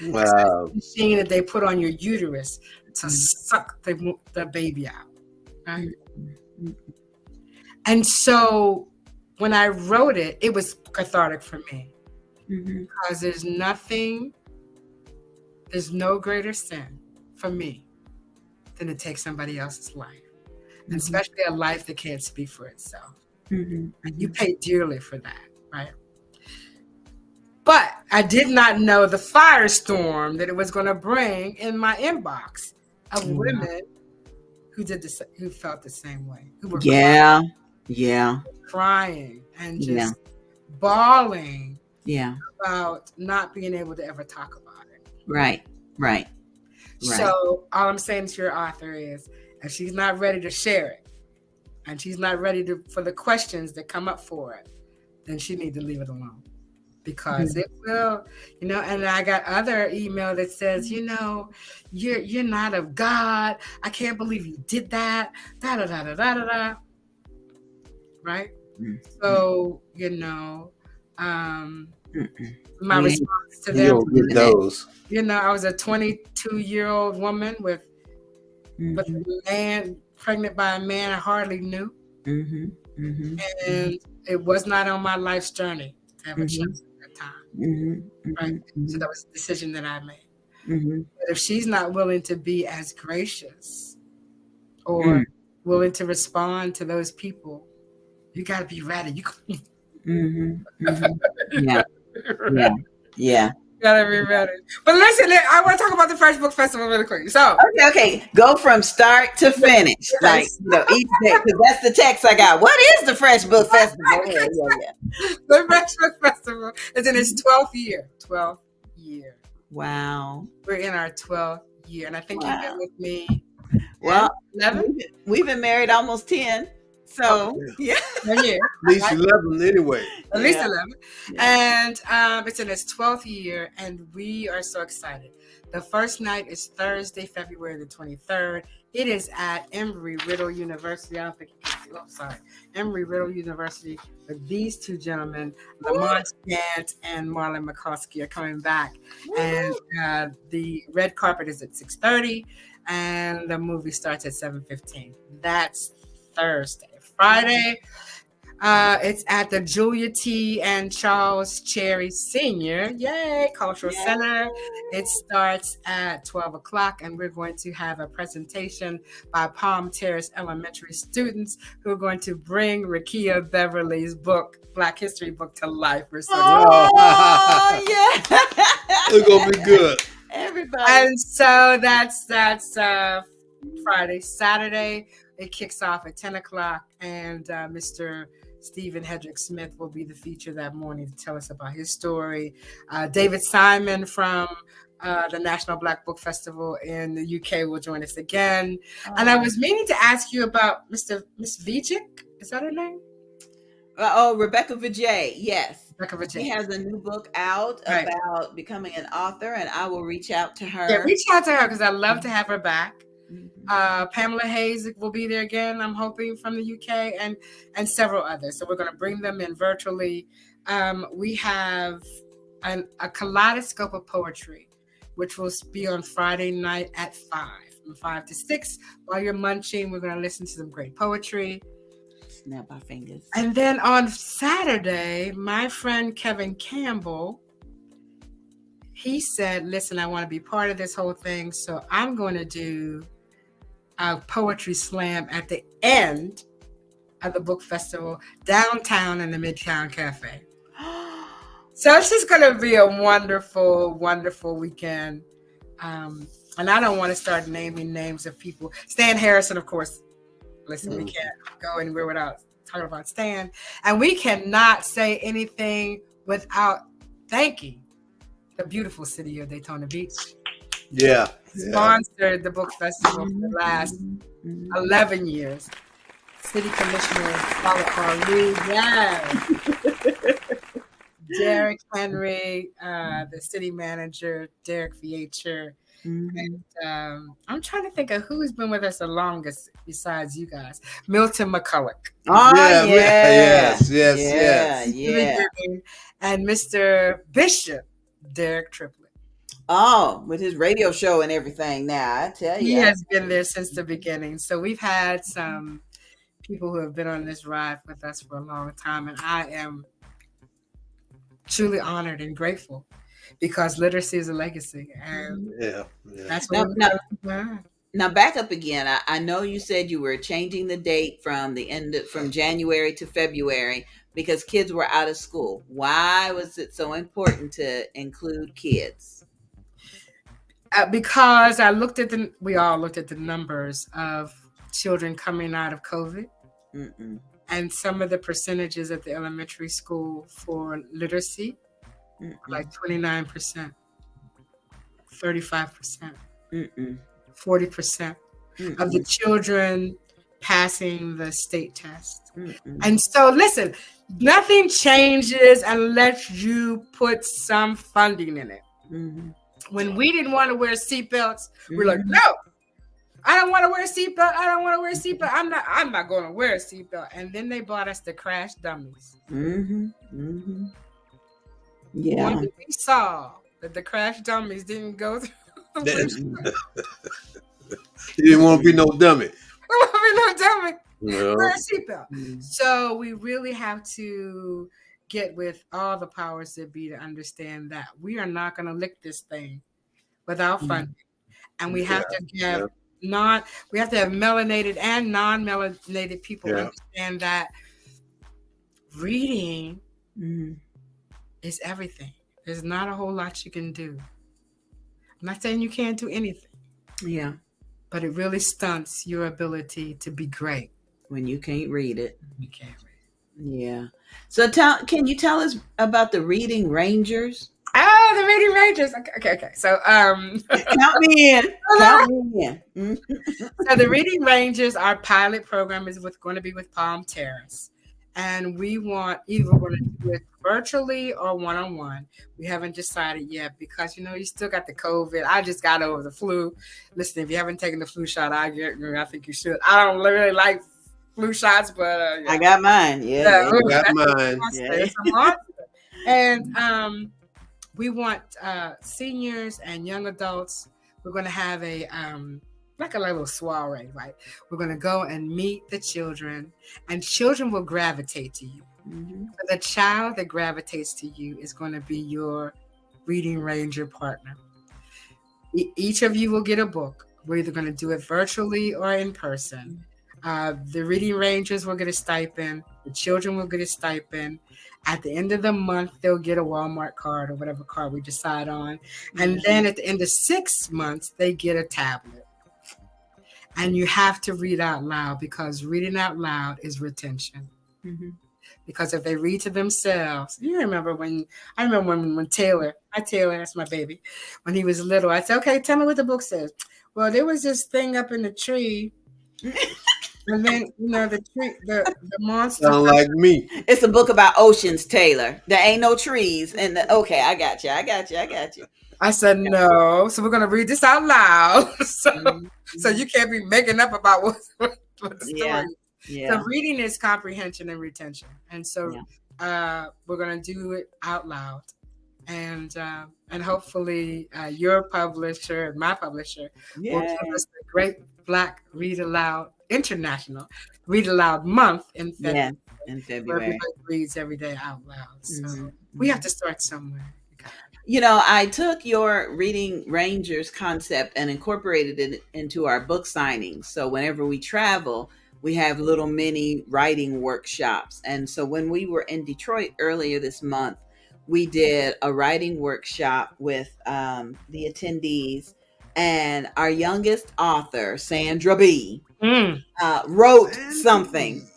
Wow. Machine that they put on your uterus to suck the baby out. Right? And so when I wrote it, it was cathartic for me. Because there's no greater sin for me than to take somebody else's life. And especially a life that can't speak for itself. And you pay dearly for that, right? But I did not know the firestorm that it was going to bring in my inbox of women who felt the same way, who were crying and just bawling about not being able to ever talk about it. Right. So all I'm saying to your author is, if she's not ready to share it, and she's not ready for the questions that come up for it, then she needs to leave it alone. Because it will, and I got other email that says, you're not of God. I can't believe you did that. Da da da da da da da. Right? So, my response to them, those. I was a 22-year-old woman with a man pregnant by a man I hardly knew. And it was not on my life's journey to have a child. Right? So that was a decision that I made. But if she's not willing to be as gracious or willing to respond to those people, you got to be ready. Yeah. Gotta be ready. But listen, I want to talk about the F.R.E.S.H Book Festival really quick. So okay. Go from start to finish, like each day, because that's the text I got. What is the F.R.E.S.H Book Festival? The F.R.E.S.H Book Festival is in its 12th year. 12th year. Wow. We're in our 12th year, and I think you've been with me. Well, 11. We've been married almost 10. So yeah. At least 11 anyway. At least 11. And it's in its 12th year, and we are so excited. The first night is Thursday, February the 23rd. It is at Embry-Riddle University. I don't think you can see. Oh, sorry. Embry-Riddle University. With these two gentlemen, Lamont Gant and Marlon McCoskey, are coming back. And the red carpet is at 6:30, and the movie starts at 7:15. That's Thursday. Friday, it's at the Julia T. and Charles Cherry Sr. Cultural Center. It starts at 12 o'clock, and we're going to have a presentation by Palm Terrace Elementary students who are going to bring Rakia Beverly's book, Black History book, to life. We're so It's going to be good. Everybody. And so that's Friday. Saturday, it kicks off at 10 o'clock, and Mr. Stephen Hedrick Smith will be the feature that morning to tell us about his story. David Simon from the National Black Book Festival in the UK will join us again. Oh. And I was meaning to ask you about Miss Vijay. Is that her name? Rebecca Vijay. Yes. Rebecca Vijay. She has a new book out about becoming an author, and I will reach out to her. Yeah, reach out to her because I'd love to have her back. Pamela Hayes will be there again, I'm hoping, from the UK, and several others. So we're going to bring them in virtually. We have a kaleidoscope of poetry, which will be on Friday night at 5, from 5 to 6. While you're munching, we're going to listen to some great poetry. Snap our fingers. And then on Saturday, my friend Kevin Campbell, he said, listen, I want to be part of this whole thing, so I'm going to do a poetry slam at the end of the book festival downtown in the Midtown Cafe. So it's just going to be a wonderful, wonderful weekend. And I don't want to start naming names of people. Stan Harrison, of course. Listen, we can't go anywhere without talking about Stan. And we cannot say anything without thanking the beautiful city of Daytona Beach. Yeah. Sponsored the book festival for the last 11 years. City Commissioner Paula Carlu, Derek Henry, the city manager, Derek F.R.E.S.H. And I'm trying to think of who's been with us the longest besides you guys. Milton McCulloch. Oh, yes. And Mr. Bishop, Derek Triplett. Oh, with his radio show and everything now, I tell you. He has been there since the beginning. So we've had some people who have been on this ride with us for a long time. And I am truly honored and grateful because literacy is a legacy. And that's what now back up again. I know you said you were changing the date from January to February because kids were out of school. Why was it so important to include kids? Because we all looked at the numbers of children coming out of COVID and some of the percentages at the elementary school for literacy, like 29%, 35%, 40% of the children passing the state test. And so listen, nothing changes unless you put some funding in it. When we didn't want to wear seatbelts, we're like, no, I don't want to wear a seatbelt. I don't want to wear a seatbelt. I'm not going to wear a seatbelt. And then they bought us the crash dummies. Yeah. When we saw that the crash dummies didn't go through, you didn't want to be no dummy. Wear a seatbelt. So we really have to get with all the powers that be to understand that we are not going to lick this thing without funding. And we have to have we have to have melanated and non-melanated people understand that reading is everything. There's not a whole lot you can do. I'm not saying you can't do anything. Yeah. But it really stunts your ability to be great. When you can't read it. You can't read it. Yeah. So can you tell us about the Reading Rangers? Oh, the Reading Rangers. Okay. So count me in. So the Reading Rangers, our pilot program is going to be with Palm Terrace. And we want either we're going to do it virtually or one-on-one. We haven't decided yet because, you still got the COVID. I just got over the flu. Listen, if you haven't taken the flu shot, I think you should. I don't really like flu shots, but I got mine. Yeah, I got mine. It's a monster. And we want seniors and young adults. We're going to have a like a little soiree, right? We're going to go and meet the children, and children will gravitate to you. So the child that gravitates to you is going to be your Reading Ranger partner. Each of you will get a book. We're either going to do it virtually or in person. The Reading Rangers will get a stipend. The children will get a stipend. At the end of the month, they'll get a Walmart card or whatever card we decide on. And then at the end of 6 months, they get a tablet. And you have to read out loud because reading out loud is retention. because if they read to themselves, I remember when Taylor, that's my baby, when he was little, I said, okay, tell me what the book says. Well, there was this thing up in the tree. And then, the tree, the monster. Sound like me. It's a book about oceans, Taylor. There ain't no trees. And okay, I got you. I said, no. So we're going to read this out loud. So you can't be making up about what the story is. Yeah. So reading is comprehension and retention. And so we're going to do it out loud. And hopefully your publisher and my publisher will give us the Great Black Read Aloud International Read Aloud Month in February. Yeah, in February. Where everybody reads every day out loud. So we have to start somewhere. I took your Reading Rangers concept and incorporated it into our book signings. So whenever we travel, we have little mini writing workshops. And so when we were in Detroit earlier this month, we did a writing workshop with the attendees, and our youngest author, Sandra B, wrote something.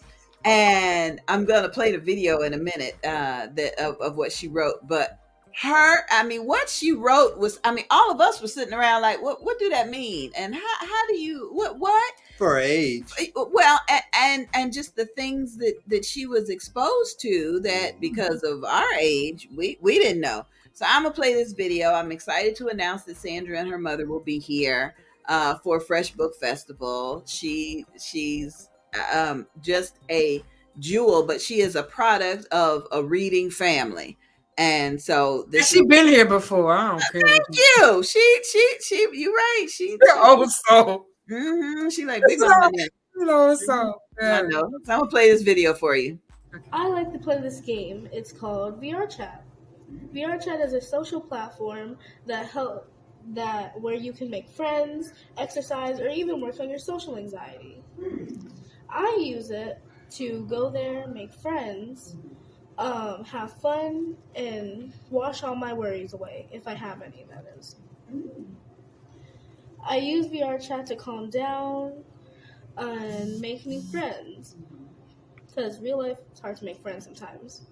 And I'm going to play the video in a minute of what she wrote. But what she wrote was, all of us were sitting around like, what do that mean? And how do you, what? F.R.E.S.H. Well, and just the things that she was exposed to that because of our age, we didn't know. So I'm going to play this video. I'm excited to announce that Sandra and her mother will be here for F.R.E.S.H Book Festival. She's just a jewel, but she is a product of a reading family. And so she's been here before. I don't care. Thank you. She you're right. She's old soul. She like big on my old soul. I know. So I'm gonna play this video for you. I like to play this game. It's called VR Chat. VR Chat is a social platform where you can make friends, exercise, or even work on your social anxiety. I use it to go there, make friends, have fun, and wash all my worries away, if I have any, that is. I use VR Chat to calm down and make new friends, because real life, it's hard to make friends sometimes.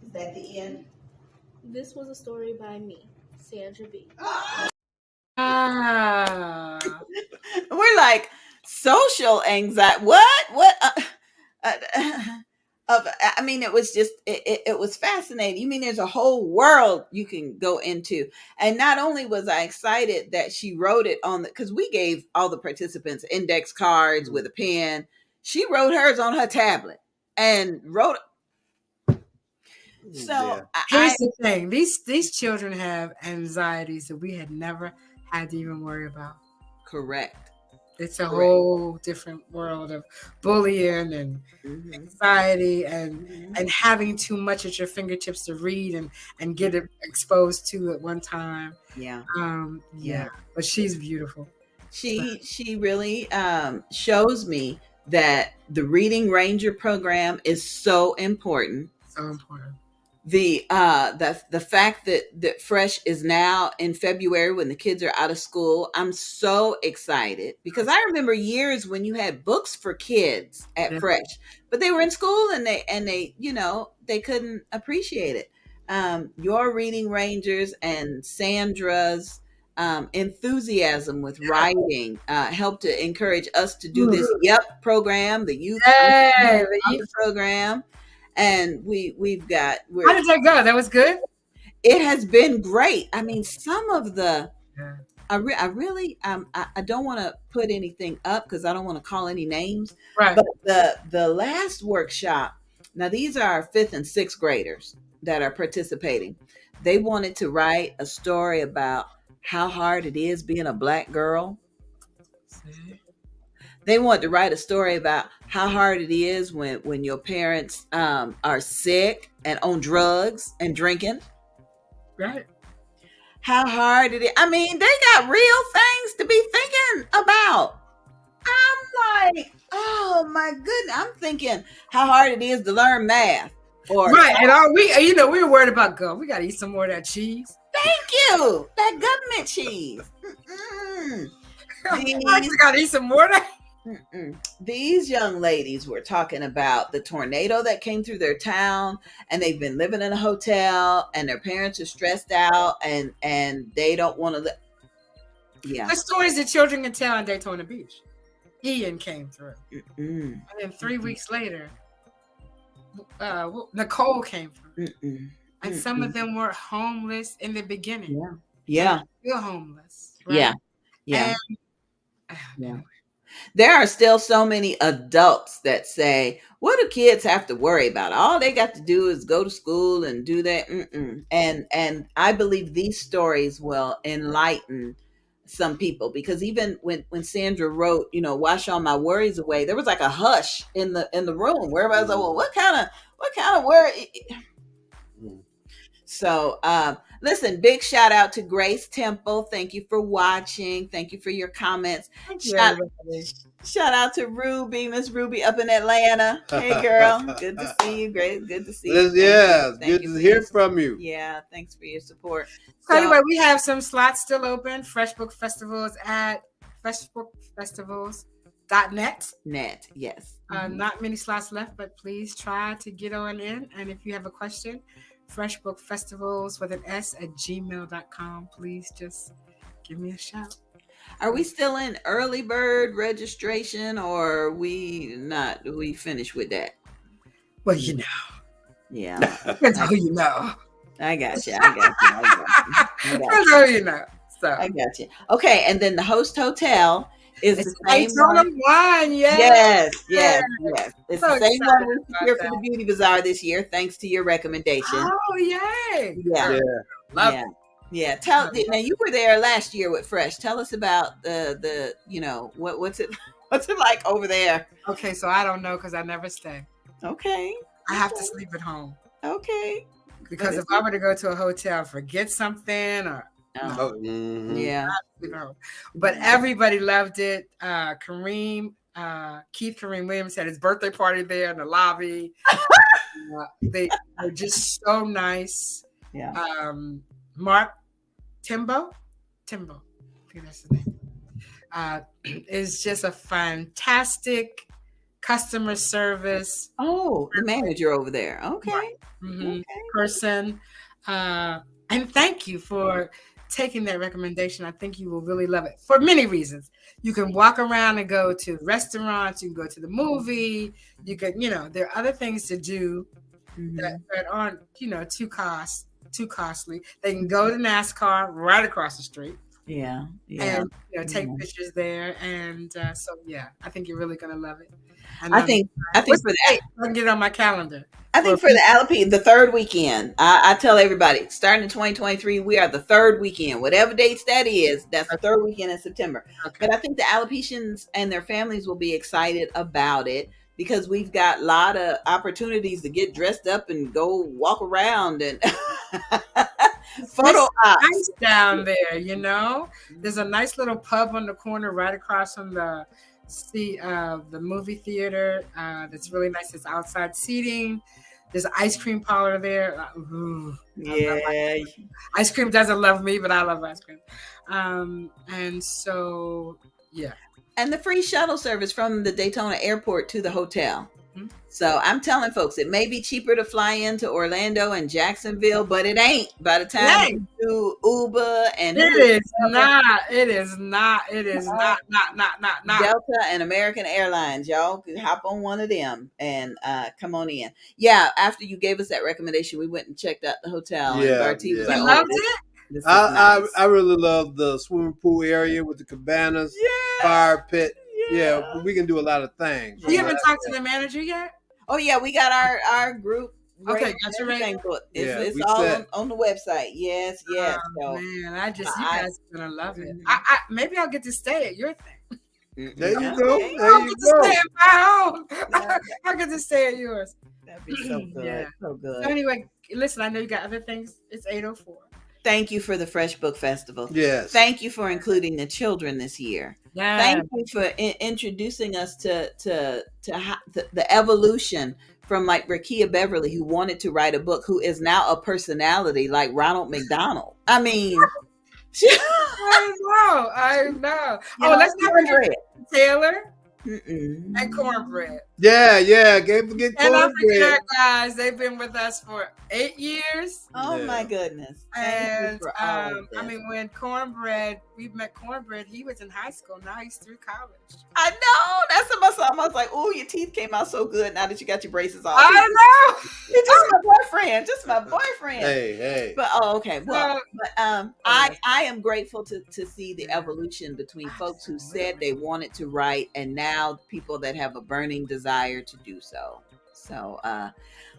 Is that the end? This was a story by me, Sandra B. We're like, social anxiety. What? It was just, it was fascinating. You mean there's a whole world you can go into. And not only was I excited that she wrote it because we gave all the participants index cards with a pen. She wrote hers on her tablet and wrote. So here's the thing. These children have anxieties that we had never had to even worry about. Correct. It's a whole different world of bullying and anxiety and having too much at your fingertips to read and get it exposed to at one time. Yeah. But she's beautiful. She really shows me that the Reading Ranger program is so important. So important. The fact that F.R.E.S.H is now in February when the kids are out of school, I'm so excited because I remember years when you had books for kids at F.R.E.S.H, but they were in school and they they couldn't appreciate it. Your Reading Rangers and Sandra's enthusiasm with writing helped to encourage us to do this program, the youth program. And we've got. How did that go? That was good. It has been great. Some of the. I really I don't want to put anything up because I don't want to call any names. Right. But the last workshop. Now these are 5th and 6th graders that are participating. They wanted to write a story about how hard it is being a Black girl. They want to write a story about how hard it is when your parents are sick and on drugs and drinking. Right. How hard it is. They got real things to be thinking about. I'm like, oh my goodness. I'm thinking how hard it is to learn math. Right. And we were worried about God. We got to eat some more of that cheese. Thank you. That government cheese. I got to eat some more of that. These young ladies were talking about the tornado that came through their town, and they've been living in a hotel, and their parents are stressed out, and they don't want to live. Yeah. The stories that children can tell on Daytona Beach. Ian came through. And then 3 weeks later, Nicole came through. And some of them were homeless in the beginning. Yeah. Still homeless. Right? Yeah. And, there are still so many adults that say, what do kids have to worry about? All they got to do is go to school and do that. And I believe these stories will enlighten some people, because even when Sandra wrote, wash all my worries away, there was like a hush in the room where everybody was like, well, what kind of worry? So listen, big shout out to Grace Temple. Thank you for watching. Thank you for your comments. Shout out to Ruby, Miss Ruby up in Atlanta. Hey girl, good to see you. Great, good to see you. Yeah, good to hear from you. Yeah, thanks for your support. So anyway, we have some slots still open. Fresh Book Festivals at freshbookfestivals.net. Yes. Not many slots left, but please try to get on in. And if you have a question, freshbookfestivals with an S at gmail.com. Please just give me a shout. Are we still in early bird registration, or we finished with that? Well, you know. Yeah. That's how you know. I got you. That's how you know. So I got you. Okay, and then the host hotel is the same one. Yes. It's the same one we secured for the Beauty Bazaar this year, thanks to your recommendation. Oh, yay! Yeah. Love it. Yeah. Now you were there last year with F.R.E.S.H. Tell us about the what's it like over there? Okay, so I don't know because I never stay. Okay. I have to sleep at home. Okay. Because if I were to go to a hotel, forget something or yeah. But everybody loved it. Keith Kareem Williams had his birthday party there in the lobby. They were just so nice. Yeah. Mark Timbo, I think that's his name, is just a fantastic customer service. Oh, the manager over there. Okay. Person. And thank you for taking that recommendation. I think you will really love it for many reasons. You can walk around and go to restaurants. You can go to the movie. You can, there are other things to do that aren't, too costly. They can go to NASCAR right across the street. Yeah. And take pictures there. And I think you're really gonna love it. And I think for that, I can get it on my calendar. I think for the Alopecia, the third weekend, I tell everybody, starting in 2023, we are the third weekend. Whatever dates that is, that's the third weekend in September. Okay. But I think the Alopecians and their families will be excited about it, because we've got a lot of opportunities to get dressed up and go walk around and photo ops. Nice down there, There's a nice little pub on the corner right across from the movie theater. That's really nice. It's outside seating. There's an ice cream parlor there. Ice cream doesn't love me, but I love ice cream. And so, yeah. And the free shuttle service from the Daytona airport to the hotel. So I'm telling folks, it may be cheaper to fly into Orlando and Jacksonville, but it ain't. By the time you do Uber and it is not Delta and American Airlines, y'all can hop on one of them and come on in. Yeah, after you gave us that recommendation, we went and checked out the hotel. And Bartee was like, loved it. Nice. I really love the swimming pool area with the cabanas, fire pit. Yeah, we can do a lot of things. You haven't talked to the manager yet? Oh yeah, we got our group. Okay, got your rating. It's all on the website. Yes. Oh, so, man, you guys are gonna love it. I maybe I'll get to stay at your thing. There you go. I'll get to stay at yours. That'd be so good. So good. So anyway, listen, I know you got other things. It's 8:04. Thank you for the F.R.E.S.H Book Festival. Yes. Thank you for including the children this year. Yeah. Thank you for introducing us to the evolution from like Rakia Beverly, who wanted to write a book, who is now a personality like Ronald McDonald. I mean, I know. Oh, let's not forget Taylor. and cornbread. Yeah. Can't forget And I cornbread. forget, guys, they've been with us for 8 years. Oh my goodness! And Thank you for all of this. I mean, when we met Cornbread, he was in high school. Now he's through college. I know. That's what my son was like. Oh, your teeth came out so good now that you got your braces off. I know. He's just my boyfriend. Just my boyfriend. Hey. But okay. Well, I am grateful to see the evolution between folks who said they wanted to write and now people that have a burning desire to do so. So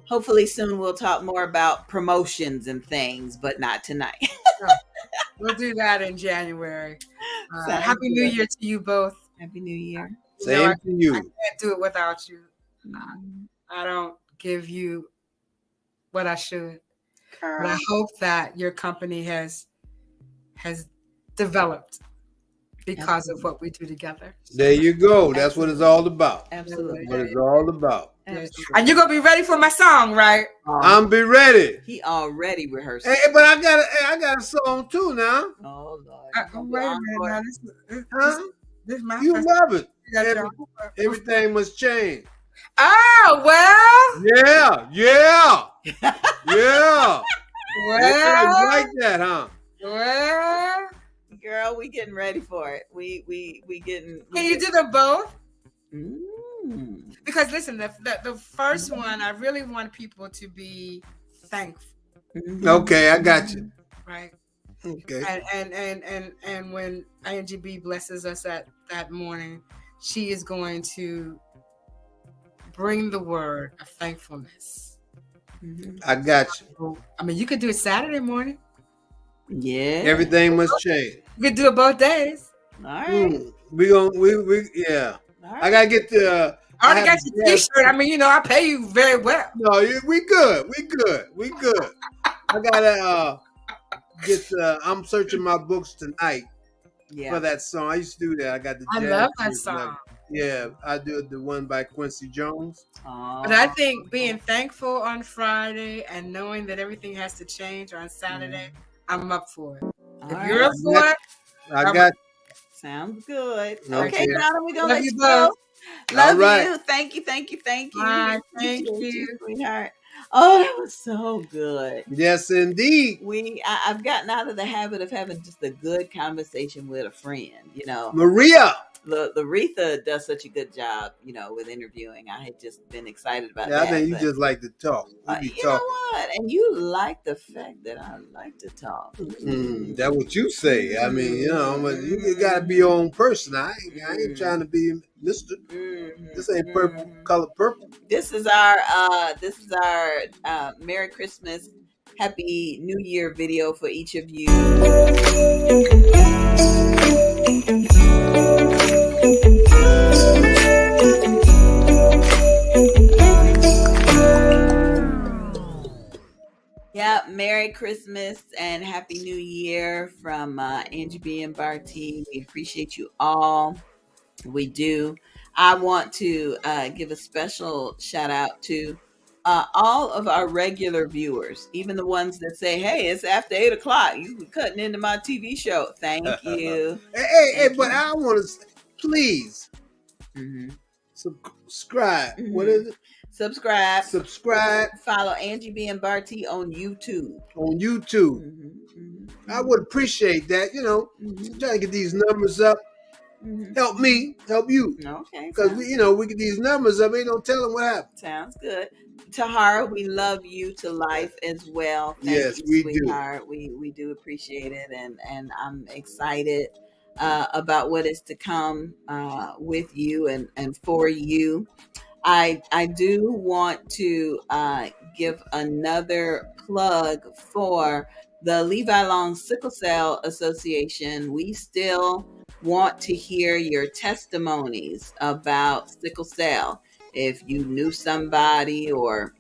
hopefully soon we'll talk more about promotions and things, but not tonight. We'll do that in January. Happy New Year to you both. Happy New Year. Same to you. I can't do it without you. I don't give you what I should. Girl. But I hope that your company has developed because of what we do together. There you go. That's what it's all about. Absolutely. What it's all about. Absolutely. And you're gonna be ready for my song, right? I'm be ready. He already rehearsed. Hey, but I got a song too now. Oh Lord. Wait a minute. Now, this is my You first love it. time. Everything must change. Oh well. Yeah. Well. Like that, huh? Well. Girl, we getting ready for it. We getting. Can you do them both? Mm. Because listen, the first one, I really want people to be thankful. Okay, I got you. Right. Okay. And when Angie B blesses us that morning, she is going to bring the word of thankfulness. I got you. I mean, you could do it Saturday morning. Yeah. Everything must change. You could do it both days. All right. We yeah. All right. I gotta get the. I already got your T-shirt. I mean, I pay you very well. No, we good. I gotta get. I'm searching my books tonight for that song. I used to do that. I got the. I love that song. Yeah, I do the one by Quincy Jones. But I think being thankful on Friday and knowing that everything has to change on Saturday, I'm up for it. If you're up for it, I got. Sounds good. Okay, Donna, we're gonna love let you you go. Love you. Thank you. Thank you, sweetheart. Oh, that was so good. Yes, indeed. I've gotten out of the habit of having just a good conversation with a friend. Maria. Aretha does such a good job, with interviewing. I had just been excited about that. I think you just like to talk. You know what? And you like the fact that I like to talk. That's what you say. I mean, you got to be your own person. I ain't trying to be Mr. This ain't purple, color purple. This is our Merry Christmas, Happy New Year video for each of you. Yeah, Merry Christmas and Happy New Year from Angie B and Bartee. We appreciate you all. We do. I want to give a special shout out to all of our regular viewers, even the ones that say, "Hey, it's after 8 o'clock. You cutting into my TV show." Thank you. Hey, but I want to please subscribe. What is it? Subscribe. Follow Angie B and Bartee on YouTube. I would appreciate that. Trying to get these numbers up. Help me, help you. Okay. Because we get these numbers up. Ain't no telling what happens. Sounds good. Tahara, we love you to life as well. Yes, we do. We do appreciate it, and I'm excited about what is to come with you and for you. I do want to give another plug for the Levi Long Sickle Cell Association. We still want to hear your testimonies about sickle cell. If you knew somebody or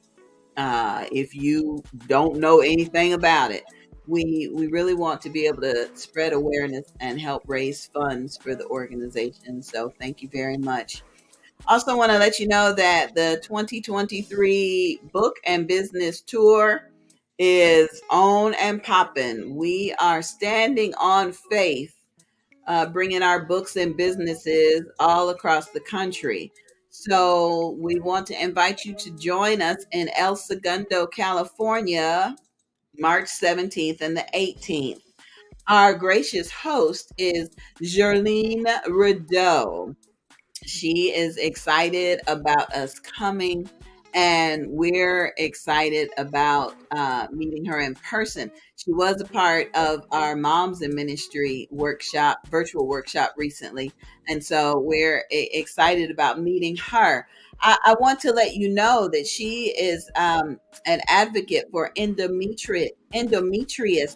if you don't know anything about it, we really want to be able to spread awareness and help raise funds for the organization. So thank you very much. Also want to let you know that the 2023 book and business tour is on and popping. We are standing on faith bringing our books and businesses all across the country. So we want to invite you to join us in El Segundo, California, March 17th and the 18th. Our gracious host is Jerlene Rideau. She is excited about us coming, and we're excited about meeting her in person. She was a part of our Moms in Ministry workshop, virtual workshop recently, and so we're excited about meeting her. I want to let you know that she is an advocate for endometrius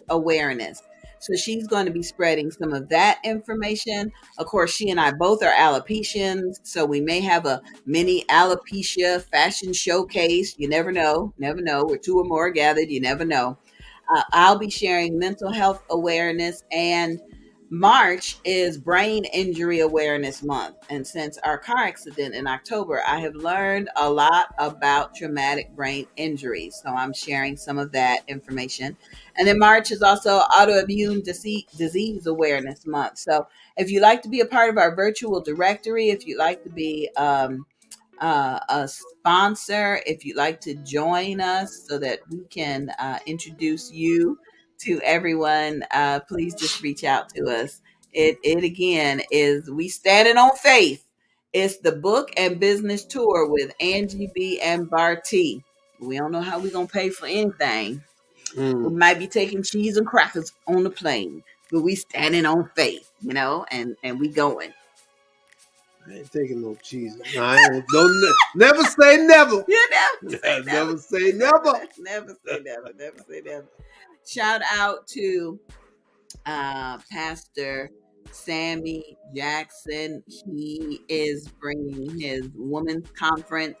awareness. So she's going to be spreading some of that information. Of course, she and I both are alopecians, so we may have a mini alopecia fashion showcase. You never know. Never know. Where two or more are gathered, you never know. I'll be sharing mental health awareness, and March is Brain Injury Awareness Month. And since our car accident in October, I have learned a lot about traumatic brain injuries. So I'm sharing some of that information. And then March is also Autoimmune Disease Awareness Month. So if you'd like to be a part of our virtual directory, if you'd like to be a sponsor, if you'd like to join us so that we can introduce you to everyone, please just reach out to us. It again is We Standing on Faith. It's the book and business tour with Angie B and Bartee. We don't know how we're gonna pay for anything. We might be taking cheese and crackers on the plane, but we standing on faith, and we going. I ain't taking no cheese. No, I ain't. Don't never say never. You never Never say never. Never say never. Never say never. Shout out to Pastor Sammy Jackson. He is bringing his women's conference,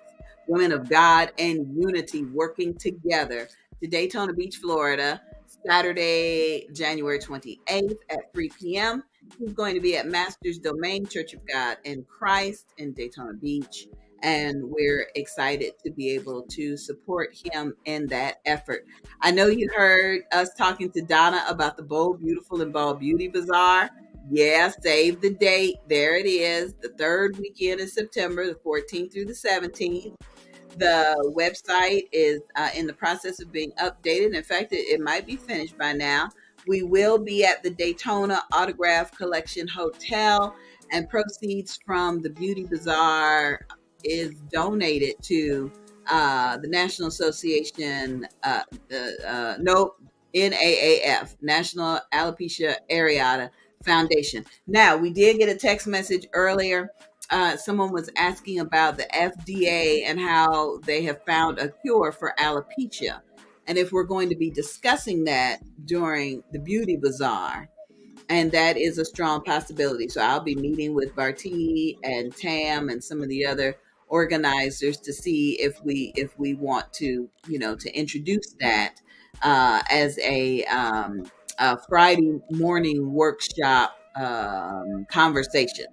Women of God and Unity, working together, to Daytona Beach, Florida, Saturday, January 28th at 3 p.m. He's going to be at Master's Domain Church of God in Christ in Daytona Beach. And we're excited to be able to support him in that effort. I know you heard us talking to Donna about the Bold, Beautiful, and Bald Beauty Bazaar. Yeah, save the date. There it is. The third weekend of September, the 14th through the 17th. The website is in the process of being updated. In fact, it might be finished by now. We will be at the Daytona Autograph Collection Hotel, and proceeds from the Beauty Bazaar is donated to the National Association, NAAF, National Alopecia Areata Foundation. Now, we did get a text message earlier. Someone was asking about the FDA and how they have found a cure for alopecia, and if we're going to be discussing that during the Beauty Bazaar. And that is a strong possibility. So I'll be meeting with Bartee and Tam and some of the other organizers to see if we want to, to introduce that as a Friday morning workshop conversation.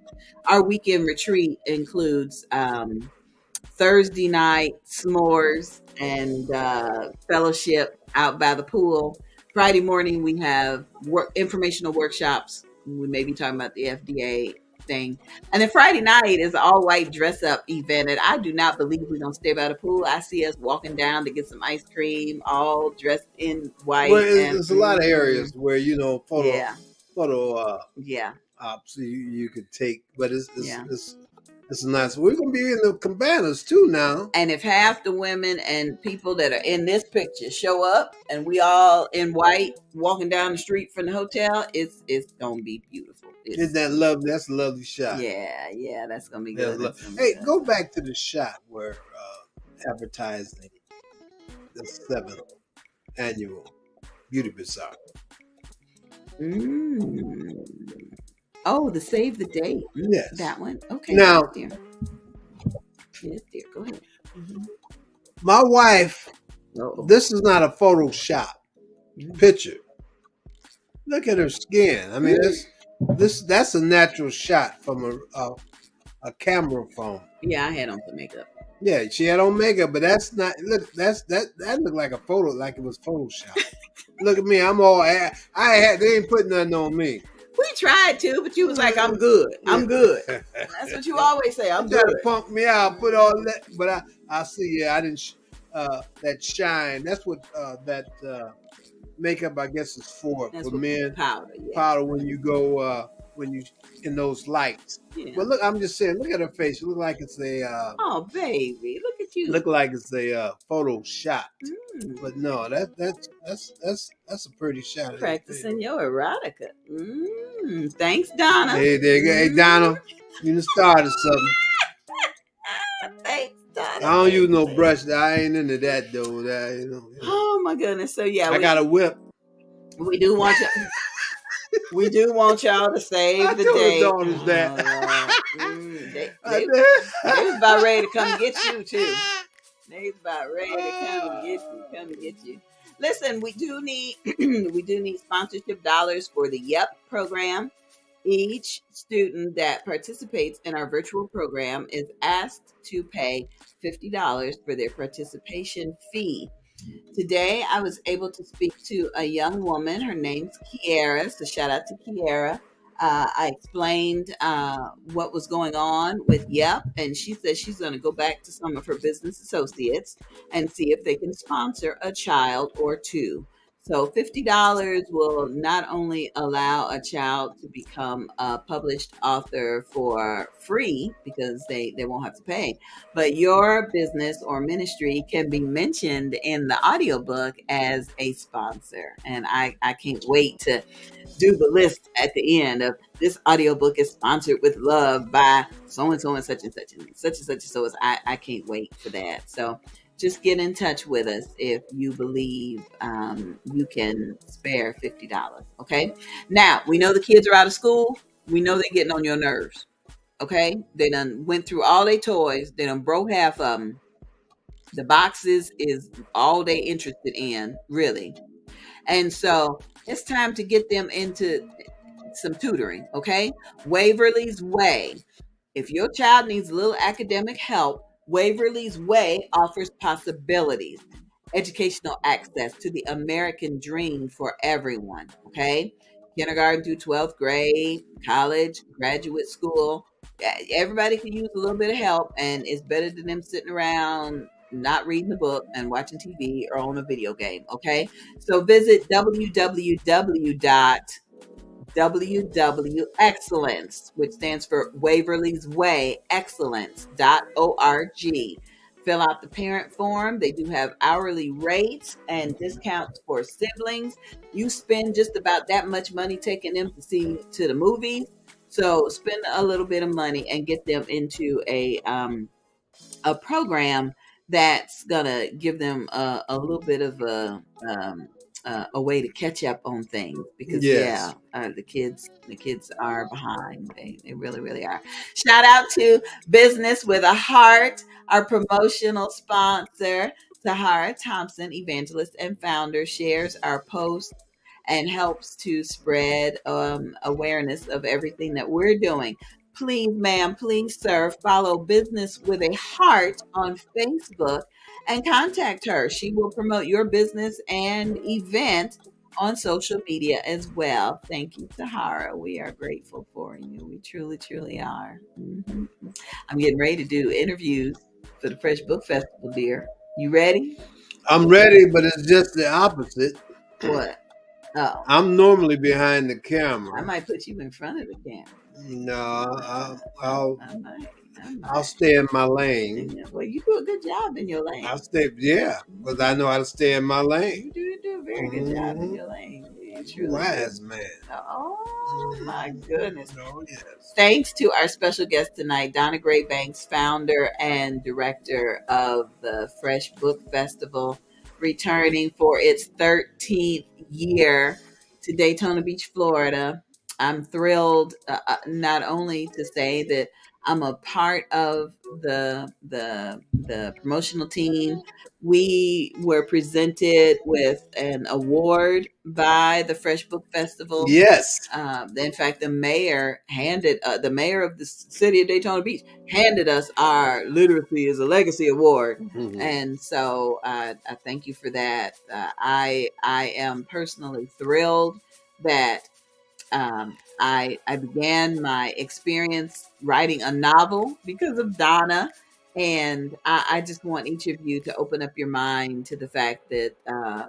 Our weekend retreat includes Thursday night s'mores and fellowship out by the pool. Friday morning, we have informational workshops. We may be talking about the FDA thing. And then Friday night is an all-white dress-up event. And I do not believe we're going to stay by the pool. I see us walking down to get some ice cream, all dressed in white. Well, there's a lot of areas where, photo yeah. ops you could take. But it's nice. We're going to be in the cabanas too now. And if half the women and people that are in this picture show up and we all in white walking down the street from the hotel, it's going to be beautiful. Isn't that lovely? That's a lovely shot. Yeah, that's going to be good. Hey, go back to the shot where advertising the 7th annual Beauty Bazaar. Oh, the save the date. Yes. That one. Okay. Now, yes, dear. Go ahead. Mm-hmm. My wife, this is not a Photoshop picture. Look at her skin. I mean, that's a natural shot from a camera phone. Yeah, I had on some makeup. Yeah, she had on makeup, but that's not. Look, that looked like a photo, like it was Photoshop. Look at me. I'm all. They ain't putting nothing on me. We tried to, but you was like, I'm good. I'm good. That's what you always say. I'm trying good. to pump me out, put all that, but I see. Yeah, I didn't. That shine. That's what that makeup, I guess, is for men. Powder. Yeah. Powder when you go when you in those lights. Yeah. But look, I'm just saying. Look at her face. It look like it's a. Oh, baby, look at you. Look like it's a photo shot. But no, that's a pretty shot. Practicing your erotica. Thanks, Donna. Hey, Donna, you done started something. Thanks, Donna. I don't use no brush. I ain't into that though. Oh my goodness. So yeah, I got a whip. We do want you. We do want y'all to save the day. They was about ready to come get you too. They was about ready to come get you. Listen, we do need sponsorship dollars for the YEP program. Each student that participates in our virtual program is asked to pay $50 for their participation fee. Today, I was able to speak to a young woman. Her name's Kiara. So shout out to Kiara. I explained what was going on with YEP, and she said she's going to go back to some of her business associates and see if they can sponsor a child or two. So $50 will not only allow a child to become a published author for free because they won't have to pay, but your business or ministry can be mentioned in the audiobook as a sponsor. And I can't wait to do the list at the end of this audiobook is sponsored with love by so-and-so and such and such and such and such. So I can't wait for that. So just get in touch with us if you believe you can spare $50. Okay. Now we know the kids are out of school. We know they're getting on your nerves. Okay. They done went through all their toys. They done broke half of them. The boxes is all they interested in, really. And so it's time to get them into some tutoring. Okay. Waverly's Way. If your child needs a little academic help, Waverly's Way offers possibilities, educational access to the American dream for everyone, okay? Kindergarten through 12th grade, college, graduate school. Everybody can use a little bit of help, and it's better than them sitting around not reading the book and watching TV or on a video game, okay? So visit www. Excellence, which stands for Waverly's Way, excellence.org. Fill out the parent form. They do have hourly rates and discounts for siblings. You spend just about that much money taking them to the movies. So spend a little bit of money and get them into a program that's gonna give them a little bit of a way to catch up on things because the kids are behind. They really, really are. Shout out to Business with a Heart, our promotional sponsor. Tahara Thompson, evangelist and founder, shares our posts and helps to spread awareness of everything that we're doing. Please, ma'am, please, sir, follow Business with a Heart on Facebook and contact her. She will promote your business and event on social media as well. Thank you, Tahara. We are grateful for you. We truly, truly are. Mm-hmm. I'm getting ready to do interviews for the Fresh Book Festival, dear. You ready? I'm ready, but it's just the opposite. What? Oh. I'm normally behind the camera. I might put you in front of the camera. No, I'll stay in my lane. Well, you do a good job in your lane. I'll stay, because I know how to stay in my lane. You do a very good job in your lane. Wise man. Oh my goodness. Oh, yes. Thanks to our special guest tonight, Donna Gray-Banks, founder and director of the Fresh Book Festival, returning for its 13th year to Daytona Beach, Florida. I'm thrilled not only to say that I'm a part of the promotional team. We were presented with an award by the Fresh Book Festival. Yes. In fact, the mayor of the city of Daytona Beach handed us our Literacy is a Legacy Award. Mm-hmm. And so I thank you for that. I am personally thrilled that I began my experience writing a novel because of Donna. And I just want each of you to open up your mind to the fact that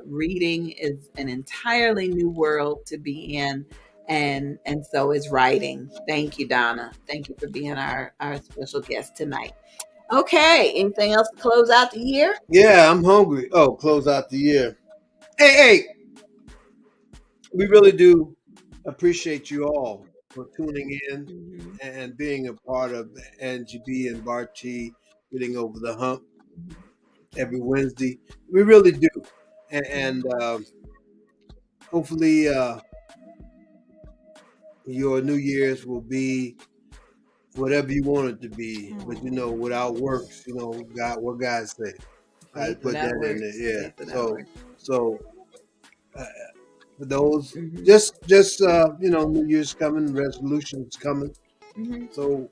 reading is an entirely new world to be in. And so is writing. Thank you, Donna. Thank you for being our special guest tonight. Okay. Anything else to close out the year? Yeah, I'm hungry. Oh, close out the year. Hey, we really do appreciate you all for tuning in and being a part of Angie B and Bartee getting over the hump every Wednesday. We really do. And hopefully your New Year's will be whatever you want it to be. But without works, what God said. I put that in there. Yeah. So for those, just New Year's coming, resolutions coming. So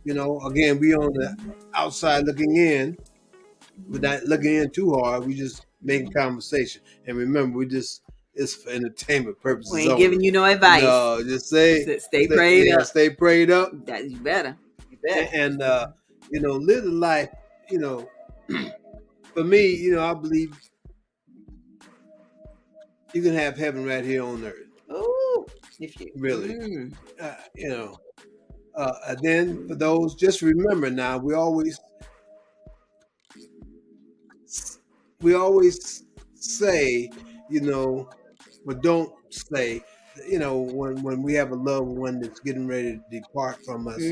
again, we on the outside looking in, but not looking in too hard. We just making conversation. And remember, it's for entertainment purposes. We ain't giving you no advice. No, just stay prayed up. Stay prayed up. You better. And live the life. For me, I believe you can have heaven right here on earth. Oh, if you really, and then for those, just remember now, we always say, but don't say, when we have a loved one that's getting ready to depart from us.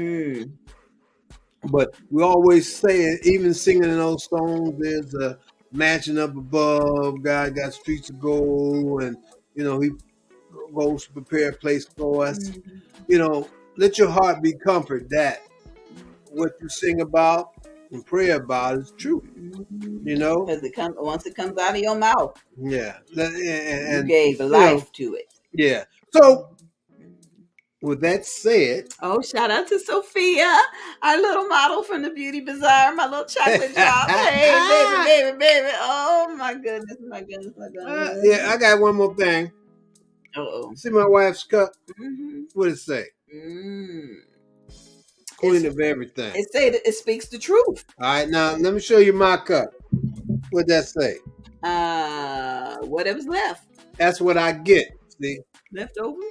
But we always say it, even singing in those songs, there's a mansion up above, God got streets of gold, and he goes to prepare a place for us. Let your heart be comforted that what you sing about and pray about is true. Because once it comes out of your mouth, and you gave life to it. Yeah. So with that said, shout out to Sophia, our little model from the Beauty Bazaar, my little chocolate drop. Hey, baby. Oh my goodness. I got one more thing. See my wife's cup? What does it say? Queen of everything. It speaks the truth. All right, now let me show you my cup. What'd that say? Whatever's left. That's what I get. See? Leftover?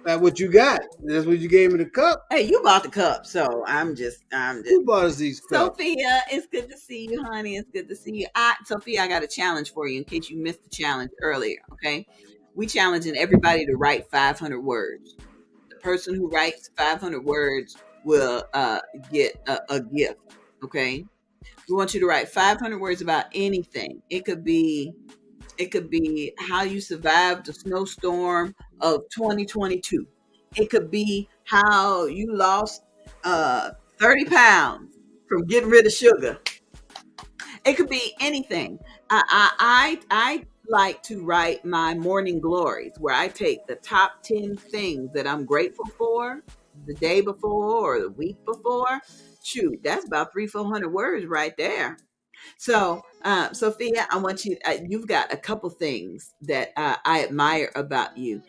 That's what you got. That's what you gave me the cup. Hey, you bought the cup, so I'm just. Who bought us these cups? Sophia, it's good to see you, honey. It's good to see you. Sophia, I got a challenge for you in case you missed the challenge earlier. Okay, we challenging everybody to write 500 words. The person who writes 500 words will get a gift. Okay, we want you to write 500 words about anything. It could be how you survived the snowstorm of 2022. It could be how you lost 30 pounds from getting rid of sugar. It could be anything. I like to write my morning glories, where I take the top 10 things that I'm grateful for the day before or the week before. Shoot, that's about 300-400 words right there. So, Sophia, I want you, you've got a couple things that I admire about you.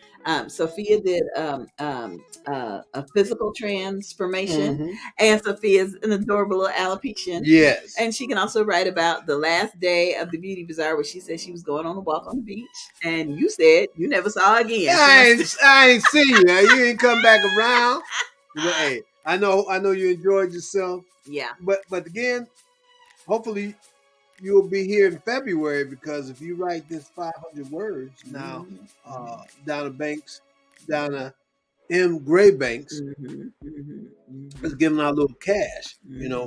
Sophia did a physical transformation, and Sophia's an adorable little alopecian. Yes. And she can also write about the last day of the Beauty Bazaar, where she said she was going on a walk on the beach, and you said you never saw her again. I ain't seen you. You ain't come back around. But, hey, I know you enjoyed yourself. Yeah. But again, hopefully you'll be here in February, because if you write this 500 words now, Donna Gray-Banks is giving out a little cash,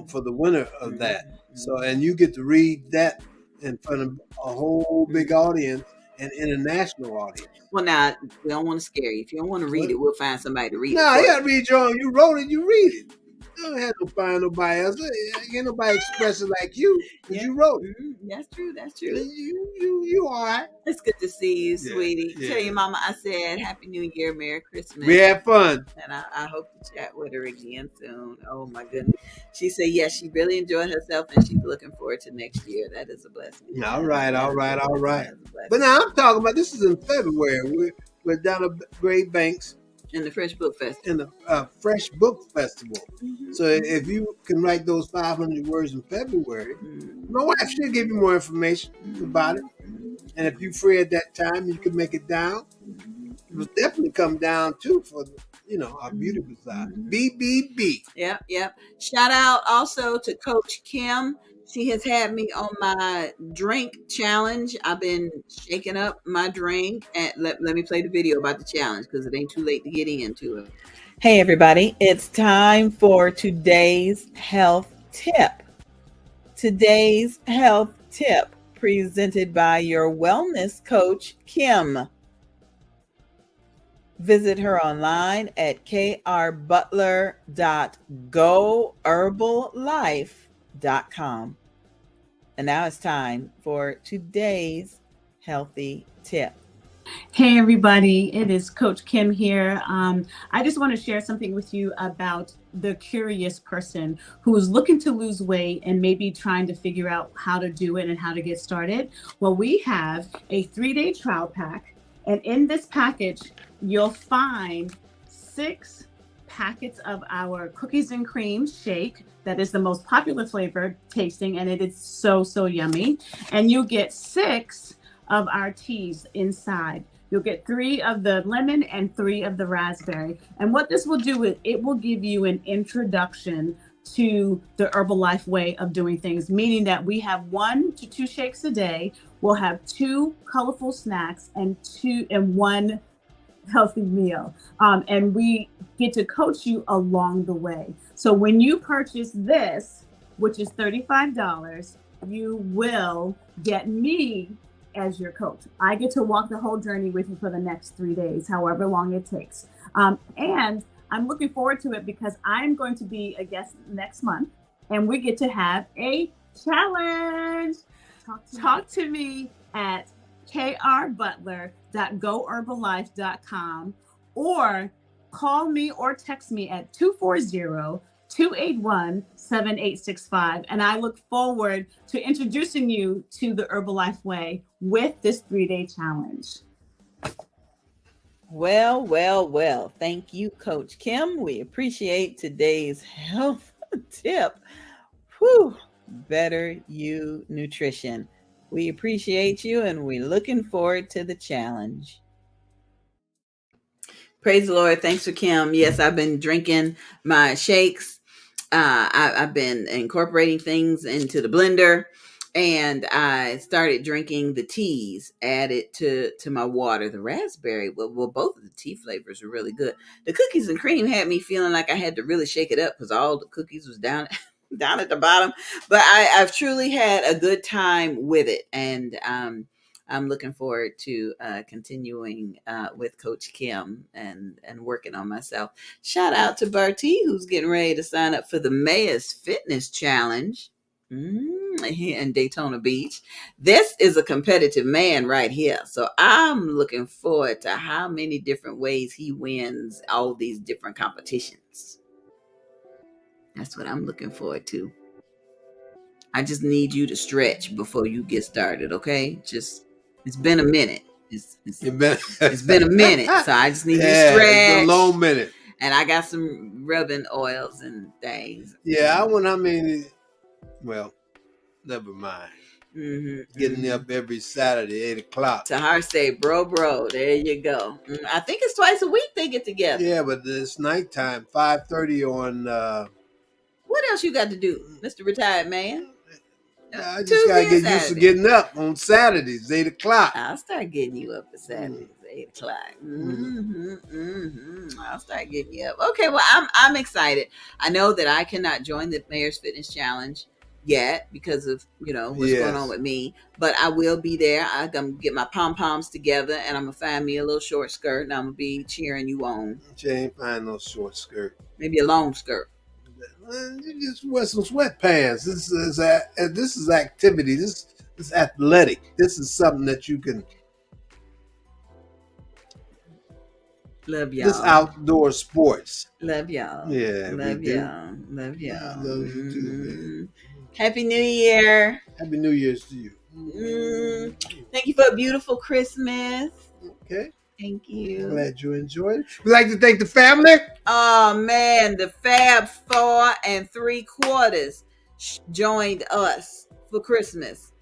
for the winner of that. So, and you get to read that in front of a whole big audience, an international audience. Well, now, we don't want to scare you. If you don't want to read it, we'll find somebody to read it. No, you got to read your own. You wrote it, you read it. You don't have to find nobody else. Ain't nobody express it like you, because you wrote it. That's true. You all right. It's good to see you, sweetie. Tell your mama I said Happy New Year, Merry Christmas. We had fun. And I hope to chat with her again soon. Oh, my goodness. She said, yes, she really enjoyed herself, and she's looking forward to next year. That is a blessing. All right. But now I'm talking about, this is in February. with Donna Gray-Banks in the Fresh Book Festival. in the F.R.E.S.H Book Festival. So if you can write those 500 words in February, my wife should give you more information about it. And if you're free at that time, you can make it down. It will definitely come down too for our beautiful side. BBB. Yep. Shout out also to Coach Kim. She has had me on my drink challenge. I've been shaking up my drink. And let me play the video about the challenge because it ain't too late to get into it. Hey, everybody. It's time for today's health tip. Today's health tip presented by your wellness coach, Kim. Visit her online at krbutler.goherballife.com. And now it's time for today's healthy tip. Hey everybody, it is Coach Kim here. I just want to share something with you about the curious person who is looking to lose weight and maybe trying to figure out how to do it and how to get started. Well, we have a 3-day trial pack, and in this package, you'll find 6 packets of our cookies and cream shake. That is the most popular flavor tasting, and it is so yummy. And you'll get 6 of our teas inside. You'll get 3 of the lemon and 3 of the raspberry. And what this will do is it will give you an introduction to the Herbalife way of doing things, meaning that we have 1 to 2 shakes a day. We'll have 2 colorful snacks and 1 healthy meal. And we get to coach you along the way. So when you purchase this, which is $35, you will get me as your coach. I get to walk the whole journey with you for the next 3 days, however long it takes. And I'm looking forward to it because I'm going to be a guest next month and we get to have a challenge. Talk to me at krbutler.goherballife.com or call me or text me at 240-281-7865. And I look forward to introducing you to the Herbalife way with this 3-day challenge. Well. Thank you, Coach Kim. We appreciate today's health tip. Better You Nutrition. We appreciate you and we're looking forward to the challenge. Praise the Lord. Thanks for Kim. Yes, I've been drinking my shakes. I've been incorporating things into the blender, and I started drinking the teas added to my water. The raspberry, well, both of the tea flavors are really good. The cookies and cream had me feeling like I had to really shake it up because all the cookies was down at the bottom. But I've truly had a good time with it, and I'm looking forward to continuing with Coach Kim and working on myself. Shout out to Bartee, who's getting ready to sign up for the Mayors Fitness Challenge here in Daytona Beach. This is a competitive man right here. So I'm looking forward to how many different ways he wins all these different competitions. That's what I'm looking forward to. I just need you to stretch before you get started, okay? It's been a minute. It's been a minute, so I just need you to stretch. It's a long minute. And I got some rubbing oils and things. Yeah, well, never mind. Getting up every Saturday, 8 o'clock. Tahar say, bro, there you go. I think it's twice a week they get together. Yeah, but it's nighttime, 5:30 on... What else you got to do, Mr. Retired Man? I just got to get used to getting up on Saturdays, 8 o'clock. I'll start getting you up at Saturdays, 8 o'clock. I'll start getting you up. Okay, well, I'm excited. I know that I cannot join the Mayor's Fitness Challenge yet because of, what's going on with me. But I will be there. I'm going to get my pom-poms together and I'm going to find me a little short skirt and I'm going to be cheering you on. You ain't find no short skirt. Maybe a long skirt. You just wear some sweatpants. This is activity. This is athletic. This is something that you can. Love y'all. This outdoor sports. Love y'all. Yeah. Love y'all. Love y'all. I love you too, man. Happy New Year. Happy New Year's to you. Thank you for a beautiful Christmas. Okay. Thank you. Glad you enjoyed it. We'd like to thank the family. Oh man, the Fab 4 3/4 joined us for Christmas,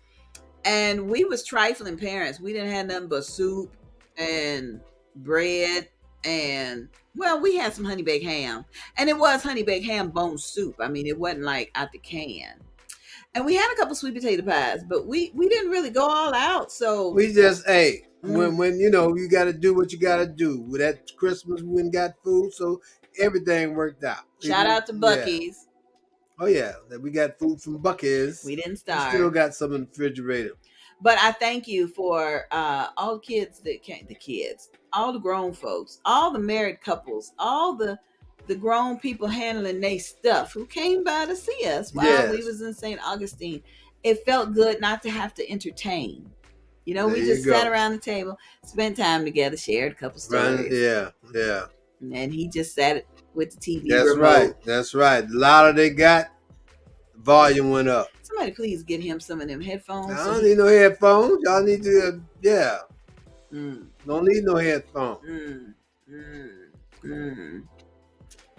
and we was trifling parents. We didn't have nothing but soup and bread, and well, we had some honey baked ham, and it was honey baked ham bone soup. I mean, it wasn't like out the can. And we had a couple sweet potato pies, but we didn't really go all out. So we just when you know you got to do what you got to do. With that Christmas, we went and got food, so everything worked out. Shout out to Buc-ee's. Yeah. Oh yeah, that we got food from Buc-ee's. We didn't starve. We still got some in the refrigerator. But I thank you for all the kids that came, all the grown folks, all the married couples, all the grown people handling their stuff who came by to see us while we was in St. Augustine. It felt good not to have to entertain. You know, we just sat around the table, spent time together, shared a couple stories. Yeah. And he just sat with the TV remote. That's right. The louder they got, the volume went up. Somebody please get him some of them headphones. I don't need no headphones. Y'all need to, Don't need no headphones.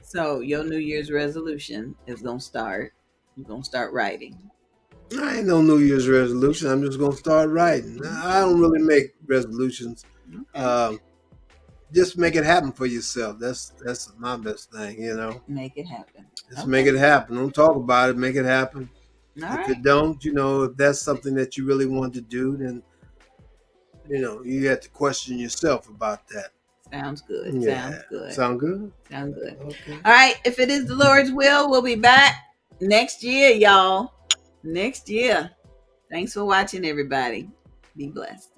So your New Year's resolution is going to start. You're going to start writing. I ain't no New Year's resolution. I'm just going to start writing. I don't really make resolutions. Okay. Just make it happen for yourself. That's my best thing, you know. Make it happen. Just make it happen. Don't talk about it. Make it happen. If it don't, if that's something that you really want to do, then, you have to question yourself about that. Sounds good. Yeah. Sounds good. Sound good? Sound good. Okay. All right. If it is the Lord's will, we'll be back next year, y'all. Next year. Thanks for watching, everybody. Be blessed.